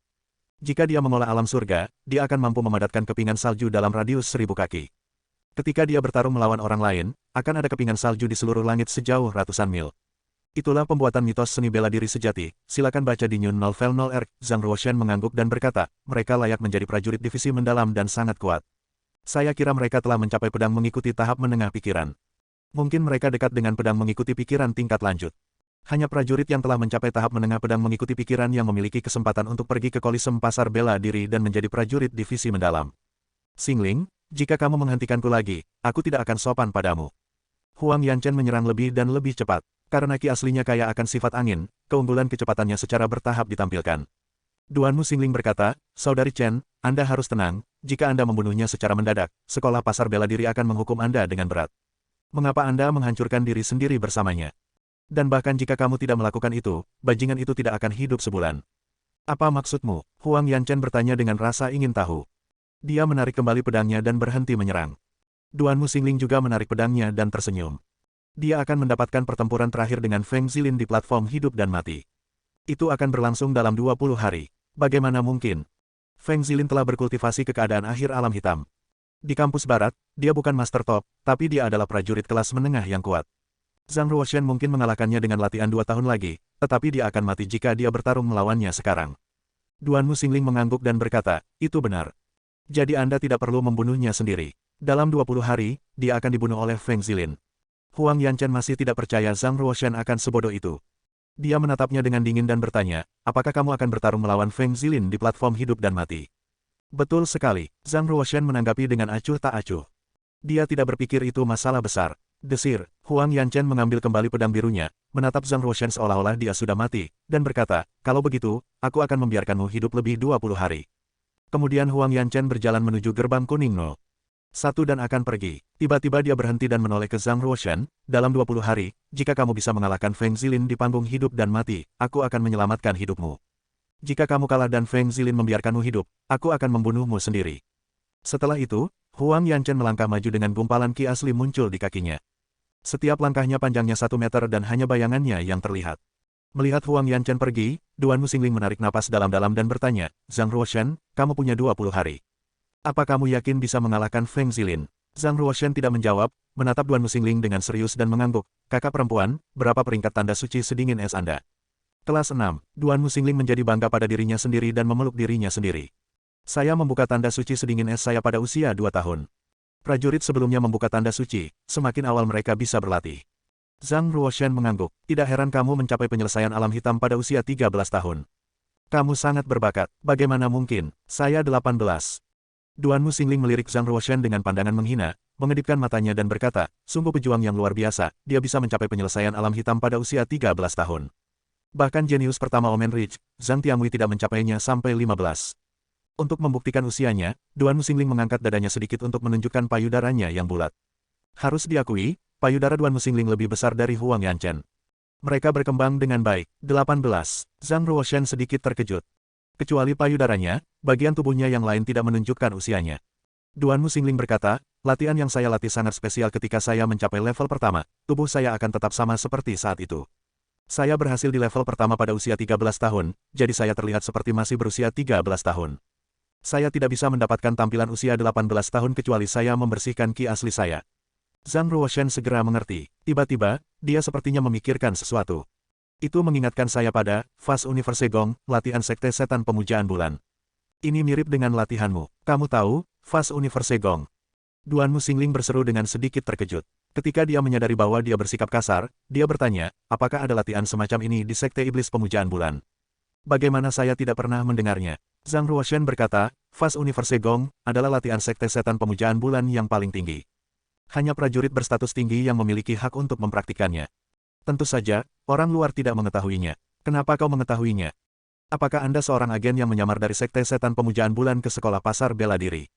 Jika dia mengolah alam surga, dia akan mampu memadatkan kepingan salju dalam radius 1000 kaki. Ketika dia bertarung melawan orang lain, akan ada kepingan salju di seluruh langit sejauh ratusan mil. Itulah pembuatan mitos seni bela diri sejati. Silakan baca di New Novel 0R. Zhang Ruoshan mengangguk dan berkata, mereka layak menjadi prajurit divisi mendalam dan sangat kuat. Saya kira mereka telah mencapai pedang mengikuti tahap menengah pikiran. Mungkin mereka dekat dengan pedang mengikuti pikiran tingkat lanjut. Hanya prajurit yang telah mencapai tahap menengah pedang mengikuti pikiran yang memiliki kesempatan untuk pergi ke kolisem pasar bela diri dan menjadi prajurit divisi mendalam. Xingling, jika kamu menghentikanku lagi, aku tidak akan sopan padamu. Huang Yanchen menyerang lebih dan lebih cepat. Karena ki aslinya kaya akan sifat angin, keunggulan kecepatannya secara bertahap ditampilkan. Duanmu Xingling berkata, Saudari Chen, Anda harus tenang, jika Anda membunuhnya secara mendadak, sekolah pasar bela diri akan menghukum Anda dengan berat. Mengapa Anda menghancurkan diri sendiri bersamanya? Dan bahkan jika kamu tidak melakukan itu, bajingan itu tidak akan hidup sebulan. Apa maksudmu? Huang Yanchen bertanya dengan rasa ingin tahu. Dia menarik kembali pedangnya dan berhenti menyerang. Duanmu Xingling juga menarik pedangnya dan tersenyum. Dia akan mendapatkan pertempuran terakhir dengan Feng Zilin di platform hidup dan mati. Itu akan berlangsung dalam 20 hari. Bagaimana mungkin? Feng Zilin telah berkultivasi ke keadaan akhir alam hitam. Di kampus barat, dia bukan master top, tapi dia adalah prajurit kelas menengah yang kuat. Zhang Ruoshan mungkin mengalahkannya dengan latihan 2 tahun lagi, tetapi dia akan mati jika dia bertarung melawannya sekarang. Duanmu Xingling mengangguk dan berkata, itu benar. Jadi Anda tidak perlu membunuhnya sendiri. Dalam 20 hari, dia akan dibunuh oleh Feng Zilin. Huang Yanchen masih tidak percaya Zhang Ruoshan akan sebodoh itu. Dia menatapnya dengan dingin dan bertanya, apakah kamu akan bertarung melawan Feng Zilin di platform hidup dan mati? Betul sekali, Zhang Ruoshan menanggapi dengan acuh tak acuh. Dia tidak berpikir itu masalah besar. Desir, Huang Yanchen mengambil kembali pedang birunya, menatap Zhang Ruoshan seolah-olah dia sudah mati, dan berkata, kalau begitu, aku akan membiarkanmu hidup lebih 20 hari. Kemudian Huang Yanchen berjalan menuju gerbang kuning 0. 1 dan akan pergi. Tiba-tiba dia berhenti dan menoleh ke Zhang Ruoshan, dalam 20 hari, jika kamu bisa mengalahkan Feng Zilin di panggung hidup dan mati, aku akan menyelamatkan hidupmu. Jika kamu kalah dan Feng Zilin membiarkanmu hidup, aku akan membunuhmu sendiri. Setelah itu, Huang Yanchen melangkah maju dengan gumpalan ki asli muncul di kakinya. Setiap langkahnya panjangnya 1 meter dan hanya bayangannya yang terlihat. Melihat Huang Yanchen pergi, Duanmu Xingling menarik napas dalam-dalam dan bertanya, Zhang Ruoshan, kamu punya 20 hari. Apa kamu yakin bisa mengalahkan Feng Zilin? Zhang Ruoshan tidak menjawab, menatap Duanmu Xingling dengan serius dan mengangguk, kakak perempuan, berapa peringkat tanda suci sedingin es Anda? Kelas 6, Duanmu Xingling menjadi bangga pada dirinya sendiri dan memeluk dirinya sendiri. Saya membuka tanda suci sedingin es saya pada usia 2 tahun. Prajurit sebelumnya membuka tanda suci, semakin awal mereka bisa berlatih. Zhang Ruoshan mengangguk, tidak heran kamu mencapai penyelesaian alam hitam pada usia 13 tahun. Kamu sangat berbakat, bagaimana mungkin, saya 18. Duanmu Xingling melirik Zhang Ruoshan dengan pandangan menghina, mengedipkan matanya dan berkata, sungguh pejuang yang luar biasa, dia bisa mencapai penyelesaian alam hitam pada usia 13 tahun. Bahkan jenius pertama Omen Ridge, Zhang Tiangui tidak mencapainya sampai 15. Untuk membuktikan usianya, Duanmu Xingling mengangkat dadanya sedikit untuk menunjukkan payudaranya yang bulat. Harus diakui, payudara Duanmu Xingling lebih besar dari Huang Yanchen. Mereka berkembang dengan baik. 18. Zhang Ruoshan sedikit terkejut. Kecuali payudaranya, bagian tubuhnya yang lain tidak menunjukkan usianya. Duanmu Xingling berkata, latihan yang saya latih sangat spesial ketika saya mencapai level pertama, tubuh saya akan tetap sama seperti saat itu. Saya berhasil di level pertama pada usia 13 tahun, jadi saya terlihat seperti masih berusia 13 tahun. Saya tidak bisa mendapatkan tampilan usia 18 tahun kecuali saya membersihkan ki asli saya. Zhang Ruoshan segera mengerti. Tiba-tiba, dia sepertinya memikirkan sesuatu. Itu mengingatkan saya pada Fast Universe Gong, latihan sekte setan pemujaan bulan. Ini mirip dengan latihanmu. Kamu tahu, Fast Universe Gong. Duan Mu Xingling berseru dengan sedikit terkejut. Ketika dia menyadari bahwa dia bersikap kasar, dia bertanya, apakah ada latihan semacam ini di sekte iblis pemujaan bulan? Bagaimana saya tidak pernah mendengarnya? Zhang Ruoshan berkata, Fast Universe Gong adalah latihan sekte setan pemujaan bulan yang paling tinggi. Hanya prajurit berstatus tinggi yang memiliki hak untuk mempraktikannya. Tentu saja, orang luar tidak mengetahuinya. Kenapa kau mengetahuinya? Apakah Anda seorang agen yang menyamar dari sekte setan pemujaan bulan ke sekolah pasar bela diri?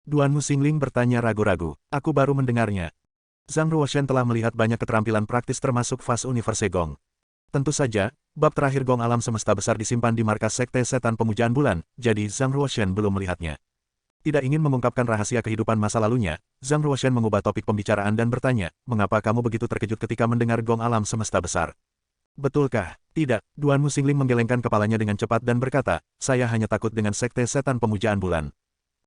Duan Mu Xingling bertanya ragu-ragu. Aku baru mendengarnya. Zhang Ruoshan telah melihat banyak keterampilan praktis termasuk Fast Universe Gong. Tentu saja, bab terakhir Gong Alam Semesta Besar disimpan di markas Sekte Setan Pemujaan Bulan, jadi Zhang Ruoshan belum melihatnya. Tidak ingin mengungkapkan rahasia kehidupan masa lalunya, Zhang Ruoshan mengubah topik pembicaraan dan bertanya, mengapa kamu begitu terkejut ketika mendengar Gong Alam Semesta Besar? Betulkah? Tidak. Duan Mu Xingling menggelengkan kepalanya dengan cepat dan berkata, saya hanya takut dengan Sekte Setan Pemujaan Bulan.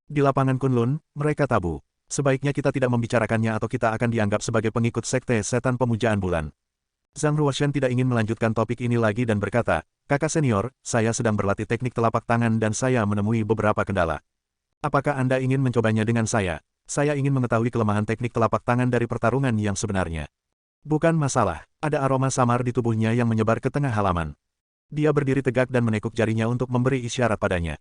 Di lapangan Kunlun, mereka tabu. Sebaiknya kita tidak membicarakannya atau kita akan dianggap sebagai pengikut Sekte Setan Pemujaan Bulan. Zhang Ruoshan tidak ingin melanjutkan topik ini lagi dan berkata, kakak senior, saya sedang berlatih teknik telapak tangan dan saya menemui beberapa kendala. Apakah Anda ingin mencobanya dengan saya? Saya ingin mengetahui kelemahan teknik telapak tangan dari pertarungan yang sebenarnya. Bukan masalah, ada aroma samar di tubuhnya yang menyebar ke tengah halaman. Dia berdiri tegak dan menekuk jarinya untuk memberi isyarat padanya.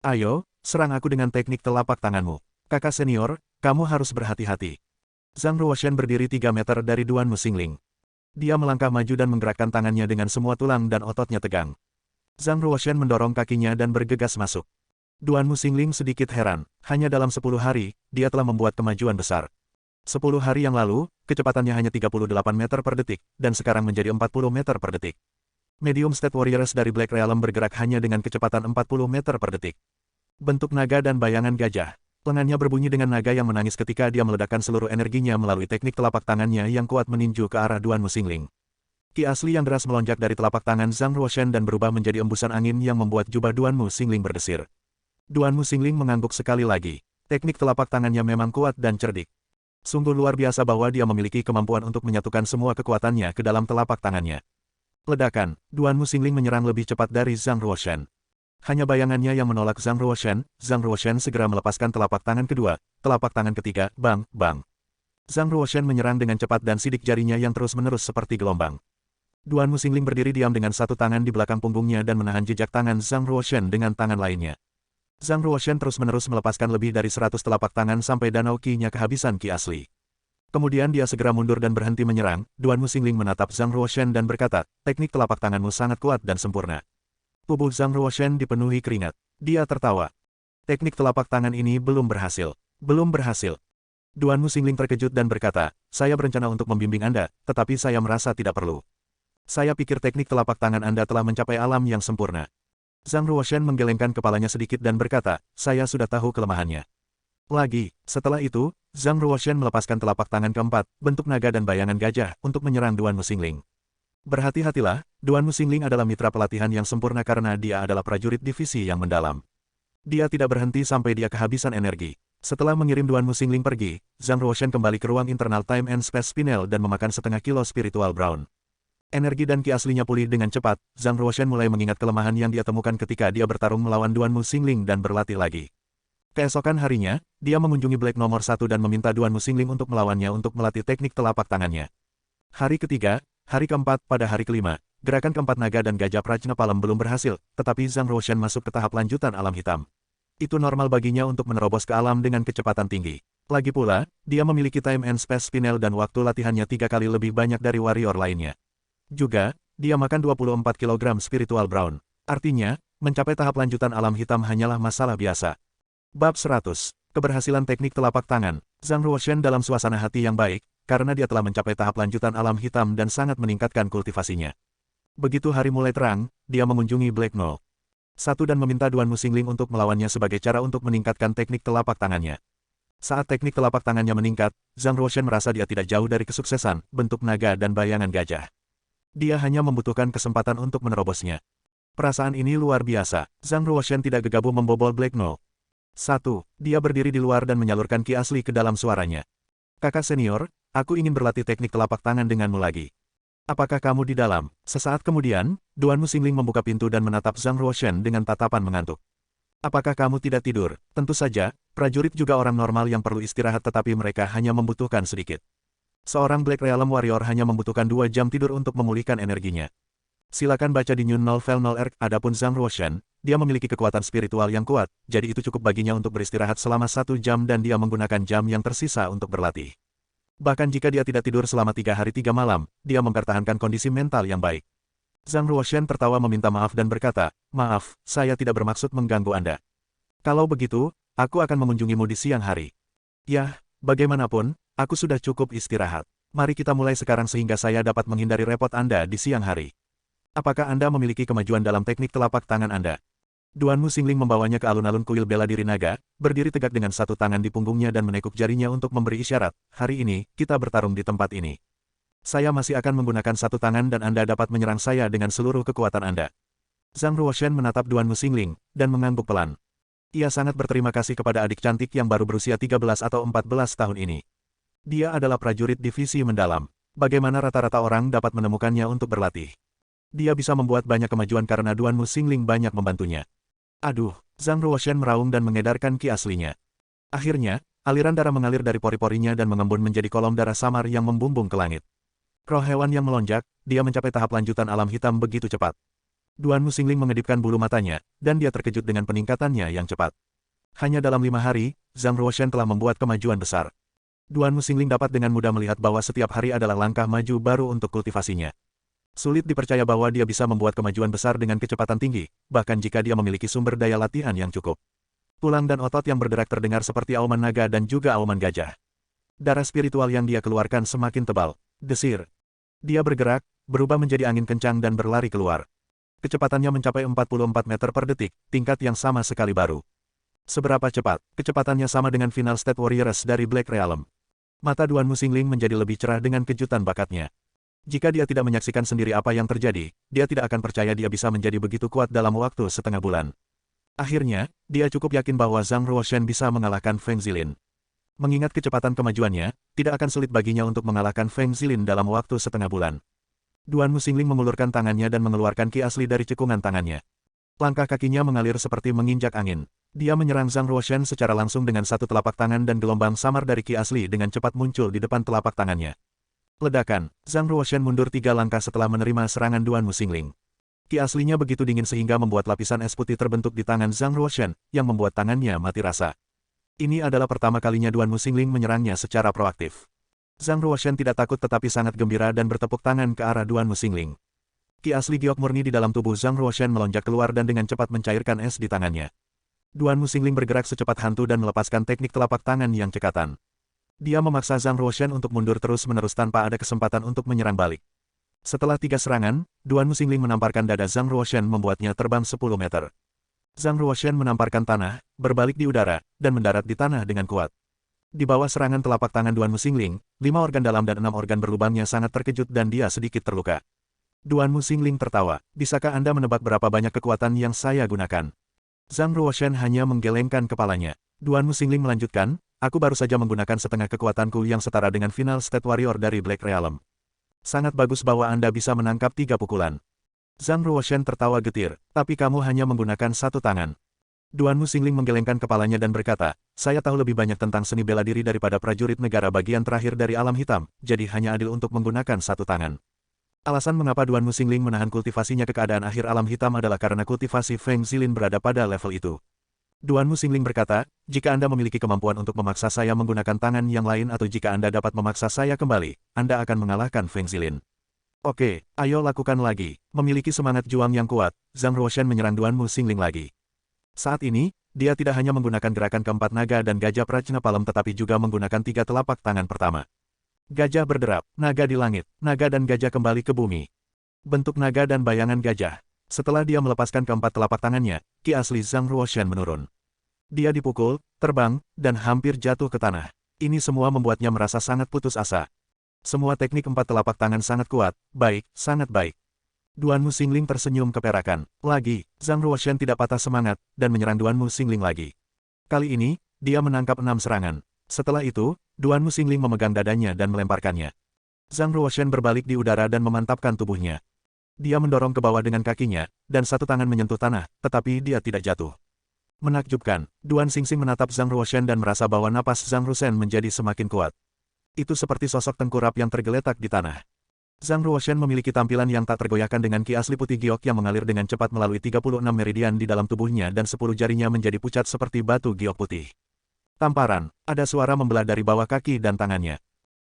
Ayo, serang aku dengan teknik telapak tanganmu. Kakak senior, kamu harus berhati-hati. Zhang Ruoshan berdiri 3 meter dari Duan Mu Xingling. Dia melangkah maju dan menggerakkan tangannya dengan semua tulang dan ototnya tegang. Zhang Ruoshan mendorong kakinya dan bergegas masuk. Duan Mu Xingling sedikit heran, hanya dalam 10 hari, dia telah membuat kemajuan besar. 10 hari yang lalu, kecepatannya hanya 38 meter per detik, dan sekarang menjadi 40 meter per detik. Medium State Warriors dari Black Realm bergerak hanya dengan kecepatan 40 meter per detik. Bentuk naga dan bayangan gajah. Lengannya berbunyi dengan naga yang menangis ketika dia meledakkan seluruh energinya melalui teknik telapak tangannya yang kuat meninju ke arah Duan Mu Xingling. Ki asli yang deras melonjak dari telapak tangan Zhang Ruoshan dan berubah menjadi embusan angin yang membuat jubah Duan Mu Xingling berdesir. Duan Mu Xingling mengangguk sekali lagi. Teknik telapak tangannya memang kuat dan cerdik. Sungguh luar biasa bahwa dia memiliki kemampuan untuk menyatukan semua kekuatannya ke dalam telapak tangannya. Ledakan, Duan Mu Xingling menyerang lebih cepat dari Zhang Ruoshan. Hanya bayangannya yang menolak Zhang Ruoshan segera melepaskan telapak tangan kedua, telapak tangan ketiga, bang, bang. Zhang Ruoshan menyerang dengan cepat dan sidik jarinya yang terus-menerus seperti gelombang. Duan Mu Xingling berdiri diam dengan satu tangan di belakang punggungnya dan menahan jejak tangan Zhang Ruoshan dengan tangan lainnya. Zhang Ruoshan terus-menerus melepaskan lebih dari 100 telapak tangan sampai danau ki-nya kehabisan ki asli. Kemudian dia segera mundur dan berhenti menyerang. Duan Mu Xingling menatap Zhang Ruoshan dan berkata, teknik telapak tanganmu sangat kuat dan sempurna. Tubuh Zhang Ruoshan dipenuhi keringat. Dia tertawa. Teknik telapak tangan ini belum berhasil. Belum berhasil. Duan Mu Xingling terkejut dan berkata, saya berencana untuk membimbing Anda, tetapi saya merasa tidak perlu. Saya pikir teknik telapak tangan Anda telah mencapai alam yang sempurna. Zhang Ruoshan menggelengkan kepalanya sedikit dan berkata, saya sudah tahu kelemahannya. Lagi, setelah itu, Zhang Ruoshan melepaskan telapak tangan keempat, bentuk naga dan bayangan gajah, untuk menyerang Duan Mu Xingling. Berhati-hatilah, Duan Mu Xingling adalah mitra pelatihan yang sempurna karena dia adalah prajurit divisi yang mendalam. Dia tidak berhenti sampai dia kehabisan energi. Setelah mengirim Duan Mu Xingling pergi, Zhang Ruoshan kembali ke ruang internal Time and Space Spinel dan memakan setengah kilo spiritual brown. Energi dan ki aslinya pulih dengan cepat, Zhang Ruoshan mulai mengingat kelemahan yang dia temukan ketika dia bertarung melawan Duan Mu Xingling dan berlatih lagi. Keesokan harinya, dia mengunjungi Black nomor 1 dan meminta Duan Mu Xingling untuk melawannya untuk melatih teknik telapak tangannya. Hari ketiga, hari keempat, pada hari kelima, gerakan keempat naga dan gajah Prajna Palem belum berhasil, tetapi Zhang Ruoshan masuk ke tahap lanjutan alam hitam. Itu normal baginya untuk menerobos ke alam dengan kecepatan tinggi. Lagi pula, dia memiliki Time and Space Spinel dan waktu latihannya 3 kali lebih banyak dari warrior lainnya. Juga, dia makan 24 kg spiritual brown. Artinya, mencapai tahap lanjutan alam hitam hanyalah masalah biasa. Bab 100. Keberhasilan teknik telapak tangan. Zhang Ruoshan dalam suasana hati yang baik, karena dia telah mencapai tahap lanjutan alam hitam dan sangat meningkatkan kultivasinya. Begitu hari mulai terang, dia mengunjungi Black Knoll 1 dan meminta Duan Mu Xingling untuk melawannya sebagai cara untuk meningkatkan teknik telapak tangannya. Saat teknik telapak tangannya meningkat, Zhang Ruoshan merasa dia tidak jauh dari kesuksesan, bentuk naga dan bayangan gajah. Dia hanya membutuhkan kesempatan untuk menerobosnya. Perasaan ini luar biasa. Zhang Ruoshan tidak gegabah membobol Black Knoll Dia berdiri di luar dan menyalurkan ki asli ke dalam suaranya. Kakak senior, aku ingin berlatih teknik telapak tangan denganmu lagi. Apakah kamu di dalam? Sesaat kemudian, Duan Muxingling membuka pintu dan menatap Zhang Ruoshan dengan tatapan mengantuk. Apakah kamu tidak tidur? Tentu saja, prajurit juga orang normal yang perlu istirahat tetapi mereka hanya membutuhkan sedikit. Seorang Black Realm Warrior hanya membutuhkan 2 jam tidur untuk memulihkan energinya. Silakan baca di New Novel 0 adapun Zhang Ruoshan, dia memiliki kekuatan spiritual yang kuat, jadi itu cukup baginya untuk beristirahat selama 1 jam dan dia menggunakan jam yang tersisa untuk berlatih. Bahkan jika dia tidak tidur selama 3 hari 3 malam, dia mempertahankan kondisi mental yang baik. Zhang Ruoshan tertawa meminta maaf dan berkata, "Maaf, saya tidak bermaksud mengganggu Anda. Kalau begitu, aku akan mengunjungimu di siang hari." "Yah, bagaimanapun, aku sudah cukup istirahat. Mari kita mulai sekarang sehingga saya dapat menghindari repot Anda di siang hari. Apakah Anda memiliki kemajuan dalam teknik telapak tangan Anda?" Duan Muxingling membawanya ke alun-alun kuil bela diri naga, berdiri tegak dengan satu tangan di punggungnya dan menekuk jarinya untuk memberi isyarat, "Hari ini, kita bertarung di tempat ini. Saya masih akan menggunakan satu tangan dan Anda dapat menyerang saya dengan seluruh kekuatan Anda." Zhang Ruoshan menatap Duan Muxingling, dan mengangguk pelan. Ia sangat berterima kasih kepada adik cantik yang baru berusia 13 atau 14 tahun ini. Dia adalah prajurit divisi mendalam. Bagaimana rata-rata orang dapat menemukannya untuk berlatih? Dia bisa membuat banyak kemajuan karena Duan Muxingling banyak membantunya. Aduh, Zhang Ruoshan meraung dan mengedarkan ki aslinya. Akhirnya, aliran darah mengalir dari pori-porinya dan mengembun menjadi kolom darah samar yang membumbung ke langit. Roh hewan yang melonjak, dia mencapai tahap lanjutan alam hitam begitu cepat. Duan Muxingling mengedipkan bulu matanya, dan dia terkejut dengan peningkatannya yang cepat. Hanya dalam 5 hari, Zhang Ruoshan telah membuat kemajuan besar. Duan Muxingling dapat dengan mudah melihat bahwa setiap hari adalah langkah maju baru untuk kultivasinya. Sulit dipercaya bahwa dia bisa membuat kemajuan besar dengan kecepatan tinggi, bahkan jika dia memiliki sumber daya latihan yang cukup. Tulang dan otot yang berderak terdengar seperti auman naga dan juga auman gajah. Darah spiritual yang dia keluarkan semakin tebal. Desir. Dia bergerak, berubah menjadi angin kencang dan berlari keluar. Kecepatannya mencapai 44 meter per detik, tingkat yang sama sekali baru. Seberapa cepat? Kecepatannya sama dengan Final State Warriors dari Black Realm. Mata Duan Muxingling menjadi lebih cerah dengan kejutan bakatnya. Jika dia tidak menyaksikan sendiri apa yang terjadi, dia tidak akan percaya dia bisa menjadi begitu kuat dalam waktu setengah bulan. Akhirnya, dia cukup yakin bahwa Zhang Ruoshan bisa mengalahkan Feng Zilin. Mengingat kecepatan kemajuannya, tidak akan sulit baginya untuk mengalahkan Feng Zilin dalam waktu setengah bulan. Duan Muxingling mengulurkan tangannya dan mengeluarkan ki asli dari cekungan tangannya. Langkah kakinya mengalir seperti menginjak angin. Dia menyerang Zhang Ruoshan secara langsung dengan satu telapak tangan dan gelombang samar dari ki asli dengan cepat muncul di depan telapak tangannya. Ledakan, Zhang Ruoshan mundur 3 langkah setelah menerima serangan Duan Muxingling. Ki aslinya begitu dingin sehingga membuat lapisan es putih terbentuk di tangan Zhang Ruoshan, yang membuat tangannya mati rasa. Ini adalah pertama kalinya Duan Muxingling menyerangnya secara proaktif. Zhang Ruoshan tidak takut tetapi sangat gembira dan bertepuk tangan ke arah Duan Muxingling. Ki asli giok murni di dalam tubuh Zhang Ruoshan melonjak keluar dan dengan cepat mencairkan es di tangannya. Duan Muxingling bergerak secepat hantu dan melepaskan teknik telapak tangan yang cekatan. Dia memaksa Zhang Ruoshan untuk mundur terus-menerus tanpa ada kesempatan untuk menyerang balik. Setelah 3 serangan, Duan Muxingling menamparkan dada Zhang Ruoshan membuatnya terbang 10 meter. Zhang Ruoshan menamparkan tanah, berbalik di udara, dan mendarat di tanah dengan kuat. Di bawah serangan telapak tangan Duan Muxingling, 5 organ dalam dan 6 organ berlubangnya sangat terkejut dan dia sedikit terluka. Duan Muxingling tertawa, "Bisakah Anda menebak berapa banyak kekuatan yang saya gunakan?" Zhang Ruoshan hanya menggelengkan kepalanya. Duan Muxingling melanjutkan, "Aku baru saja menggunakan setengah kekuatanku yang setara dengan Final State Warrior dari Black Realm. Sangat bagus bahwa Anda bisa menangkap 3 pukulan." Zhang Ruoshan tertawa getir, "Tapi kamu hanya menggunakan satu tangan." Duan Muxingling menggelengkan kepalanya dan berkata, "Saya tahu lebih banyak tentang seni bela diri daripada prajurit negara bagian terakhir dari alam hitam, jadi hanya adil untuk menggunakan satu tangan." Alasan mengapa Duan Muxingling menahan kultivasinya ke keadaan akhir alam hitam adalah karena kultivasi Feng Zilin berada pada level itu. Duan Muxingling berkata, "Jika Anda memiliki kemampuan untuk memaksa saya menggunakan tangan yang lain atau jika Anda dapat memaksa saya kembali, Anda akan mengalahkan Feng Zilin." "Oke, ayo lakukan lagi." Memiliki semangat juang yang kuat, Zhang Ruoshan menyerang Duan Muxingling lagi. Saat ini, dia tidak hanya menggunakan gerakan keempat naga dan gajah Prajna Palem tetapi juga menggunakan 3 telapak tangan pertama. Gajah berderap, naga di langit, naga dan gajah kembali ke bumi. Bentuk naga dan bayangan gajah. Setelah dia melepaskan keempat telapak tangannya, ki asli Zhang Ruoshan menurun. Dia dipukul, terbang, dan hampir jatuh ke tanah. Ini semua membuatnya merasa sangat putus asa. Semua teknik 4 telapak tangan sangat kuat, baik, sangat baik. Duan Muxingling tersenyum keperakan. Lagi, Zhang Ruoshan tidak patah semangat, dan menyerang Duan Muxingling lagi. Kali ini, dia menangkap 6 serangan. Setelah itu, Duan Muxingling memegang dadanya dan melemparkannya. Zhang Ruoshan berbalik di udara dan memantapkan tubuhnya. Dia mendorong ke bawah dengan kakinya, dan satu tangan menyentuh tanah, tetapi dia tidak jatuh. Menakjubkan, Duan Xingxing menatap Zhang Ruoshan dan merasa bahwa napas Zhang Ruoshan menjadi semakin kuat. Itu seperti sosok tengkurap yang tergeletak di tanah. Zhang Ruoshan memiliki tampilan yang tak tergoyahkan dengan ki asli putih giok yang mengalir dengan cepat melalui 36 meridian di dalam tubuhnya dan 10 jarinya menjadi pucat seperti batu giok putih. Tamparan, ada suara membelah dari bawah kaki dan tangannya.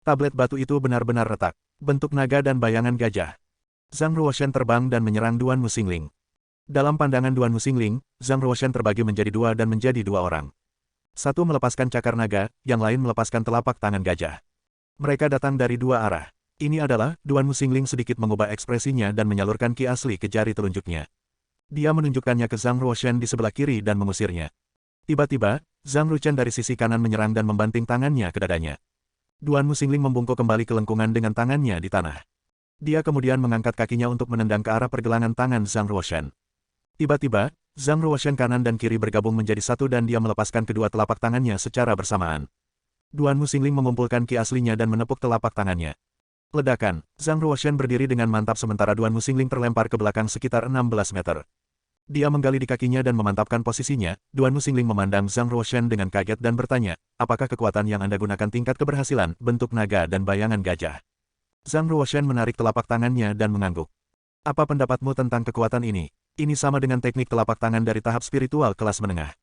Tablet batu itu benar-benar retak, bentuk naga dan bayangan gajah. Zhang Ruoshan terbang dan menyerang Duan Muxingling. Dalam pandangan Duan Muxingling, Zhang Ruoshan terbagi menjadi dua dan menjadi dua orang. Satu melepaskan cakar naga, yang lain melepaskan telapak tangan gajah. Mereka datang dari dua arah. Ini adalah, Duan Muxingling sedikit mengubah ekspresinya dan menyalurkan ki asli ke jari telunjuknya. Dia menunjukkannya ke Zhang Ruoshan di sebelah kiri dan mengusirnya. Tiba-tiba, Zhang Ruoshan dari sisi kanan menyerang dan membanting tangannya ke dadanya. Duan Muxingling membungkuk kembali ke lengkungan dengan tangannya di tanah. Dia kemudian mengangkat kakinya untuk menendang ke arah pergelangan tangan Zhang Ruoshan. Tiba-tiba, Zhang Ruoshan kanan dan kiri bergabung menjadi satu dan dia melepaskan kedua telapak tangannya secara bersamaan. Duan Muxingling mengumpulkan ki aslinya dan menepuk telapak tangannya. Ledakan, Zhang Ruoshan berdiri dengan mantap sementara Duan Muxingling terlempar ke belakang sekitar 16 meter. Dia menggali di kakinya dan memantapkan posisinya. Duan Muxingling memandang Zhang Ruoshan dengan kaget dan bertanya, apakah kekuatan yang Anda gunakan tingkat keberhasilan, bentuk naga dan bayangan gajah? Zhang Ruoshan menarik telapak tangannya dan mengangguk. Apa pendapatmu tentang kekuatan ini? Ini sama dengan teknik telapak tangan dari tahap spiritual kelas menengah.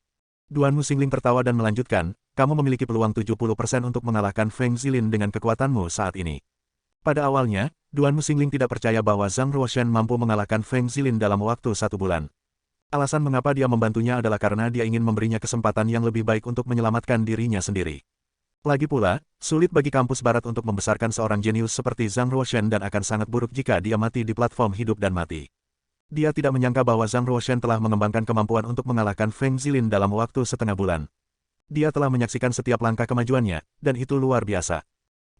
Duan Muxingling tertawa dan melanjutkan, kamu memiliki peluang 70% untuk mengalahkan Feng Zilin dengan kekuatanmu saat ini. Pada awalnya, Duan Muxingling tidak percaya bahwa Zhang Ruoshan mampu mengalahkan Feng Zilin dalam waktu 1 bulan. Alasan mengapa dia membantunya adalah karena dia ingin memberinya kesempatan yang lebih baik untuk menyelamatkan dirinya sendiri. Lagi pula, sulit bagi kampus barat untuk membesarkan seorang jenius seperti Zhang Ruoshan dan akan sangat buruk jika dia mati di platform hidup dan mati. Dia tidak menyangka bahwa Zhang Ruoshan telah mengembangkan kemampuan untuk mengalahkan Feng Zilin dalam waktu setengah bulan. Dia telah menyaksikan setiap langkah kemajuannya, dan itu luar biasa.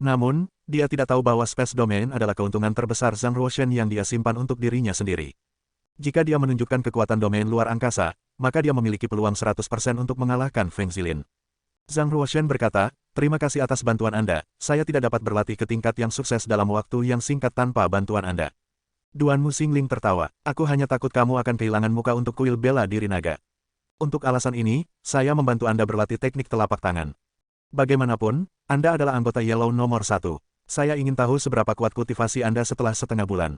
Namun, dia tidak tahu bahwa Space Domain adalah keuntungan terbesar Zhang Ruoshan yang dia simpan untuk dirinya sendiri. Jika dia menunjukkan kekuatan domain luar angkasa, maka dia memiliki peluang 100% untuk mengalahkan Feng Zilin. Zhang Ruoshan berkata, terima kasih atas bantuan Anda, saya tidak dapat berlatih ke tingkat yang sukses dalam waktu yang singkat tanpa bantuan Anda. Duan Muxingling tertawa, aku hanya takut kamu akan kehilangan muka untuk kuil bela diri naga. Untuk alasan ini, saya membantu Anda berlatih teknik telapak tangan. Bagaimanapun, Anda adalah anggota Yellow nomor 1. Saya ingin tahu seberapa kuat kultivasi Anda setelah setengah bulan.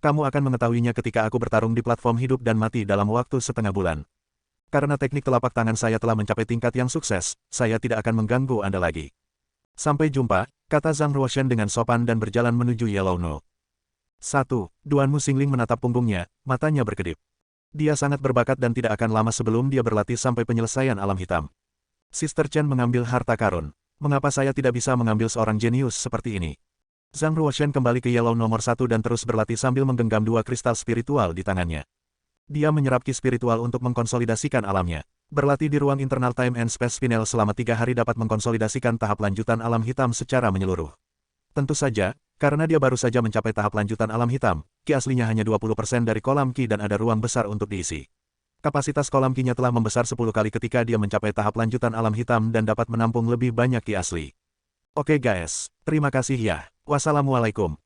Kamu akan mengetahuinya ketika aku bertarung di platform hidup dan mati dalam waktu setengah bulan. Karena teknik telapak tangan saya telah mencapai tingkat yang sukses, saya tidak akan mengganggu Anda lagi. Sampai jumpa, kata Zhang Ruoshan dengan sopan dan berjalan menuju Yellow No. 1. Duan Muxingling menatap punggungnya, matanya berkedip. Dia sangat berbakat dan tidak akan lama sebelum dia berlatih sampai penyelesaian alam hitam. Sister Chen mengambil harta karun. Mengapa saya tidak bisa mengambil seorang jenius seperti ini? Zhang Ruoshan kembali ke Yellow nomor 1 dan terus berlatih sambil menggenggam 2 kristal spiritual di tangannya. Dia menyerap ki spiritual untuk mengkonsolidasikan alamnya. Berlatih di ruang internal Time and Space Spinel selama 3 hari dapat mengkonsolidasikan tahap lanjutan alam hitam secara menyeluruh. Tentu saja, karena dia baru saja mencapai tahap lanjutan alam hitam, ki aslinya hanya 20% dari kolam ki dan ada ruang besar untuk diisi. Kapasitas kolam ki-nya telah membesar 10 kali ketika dia mencapai tahap lanjutan alam hitam dan dapat menampung lebih banyak ki asli. Oke guys, terima kasih ya. Wassalamualaikum.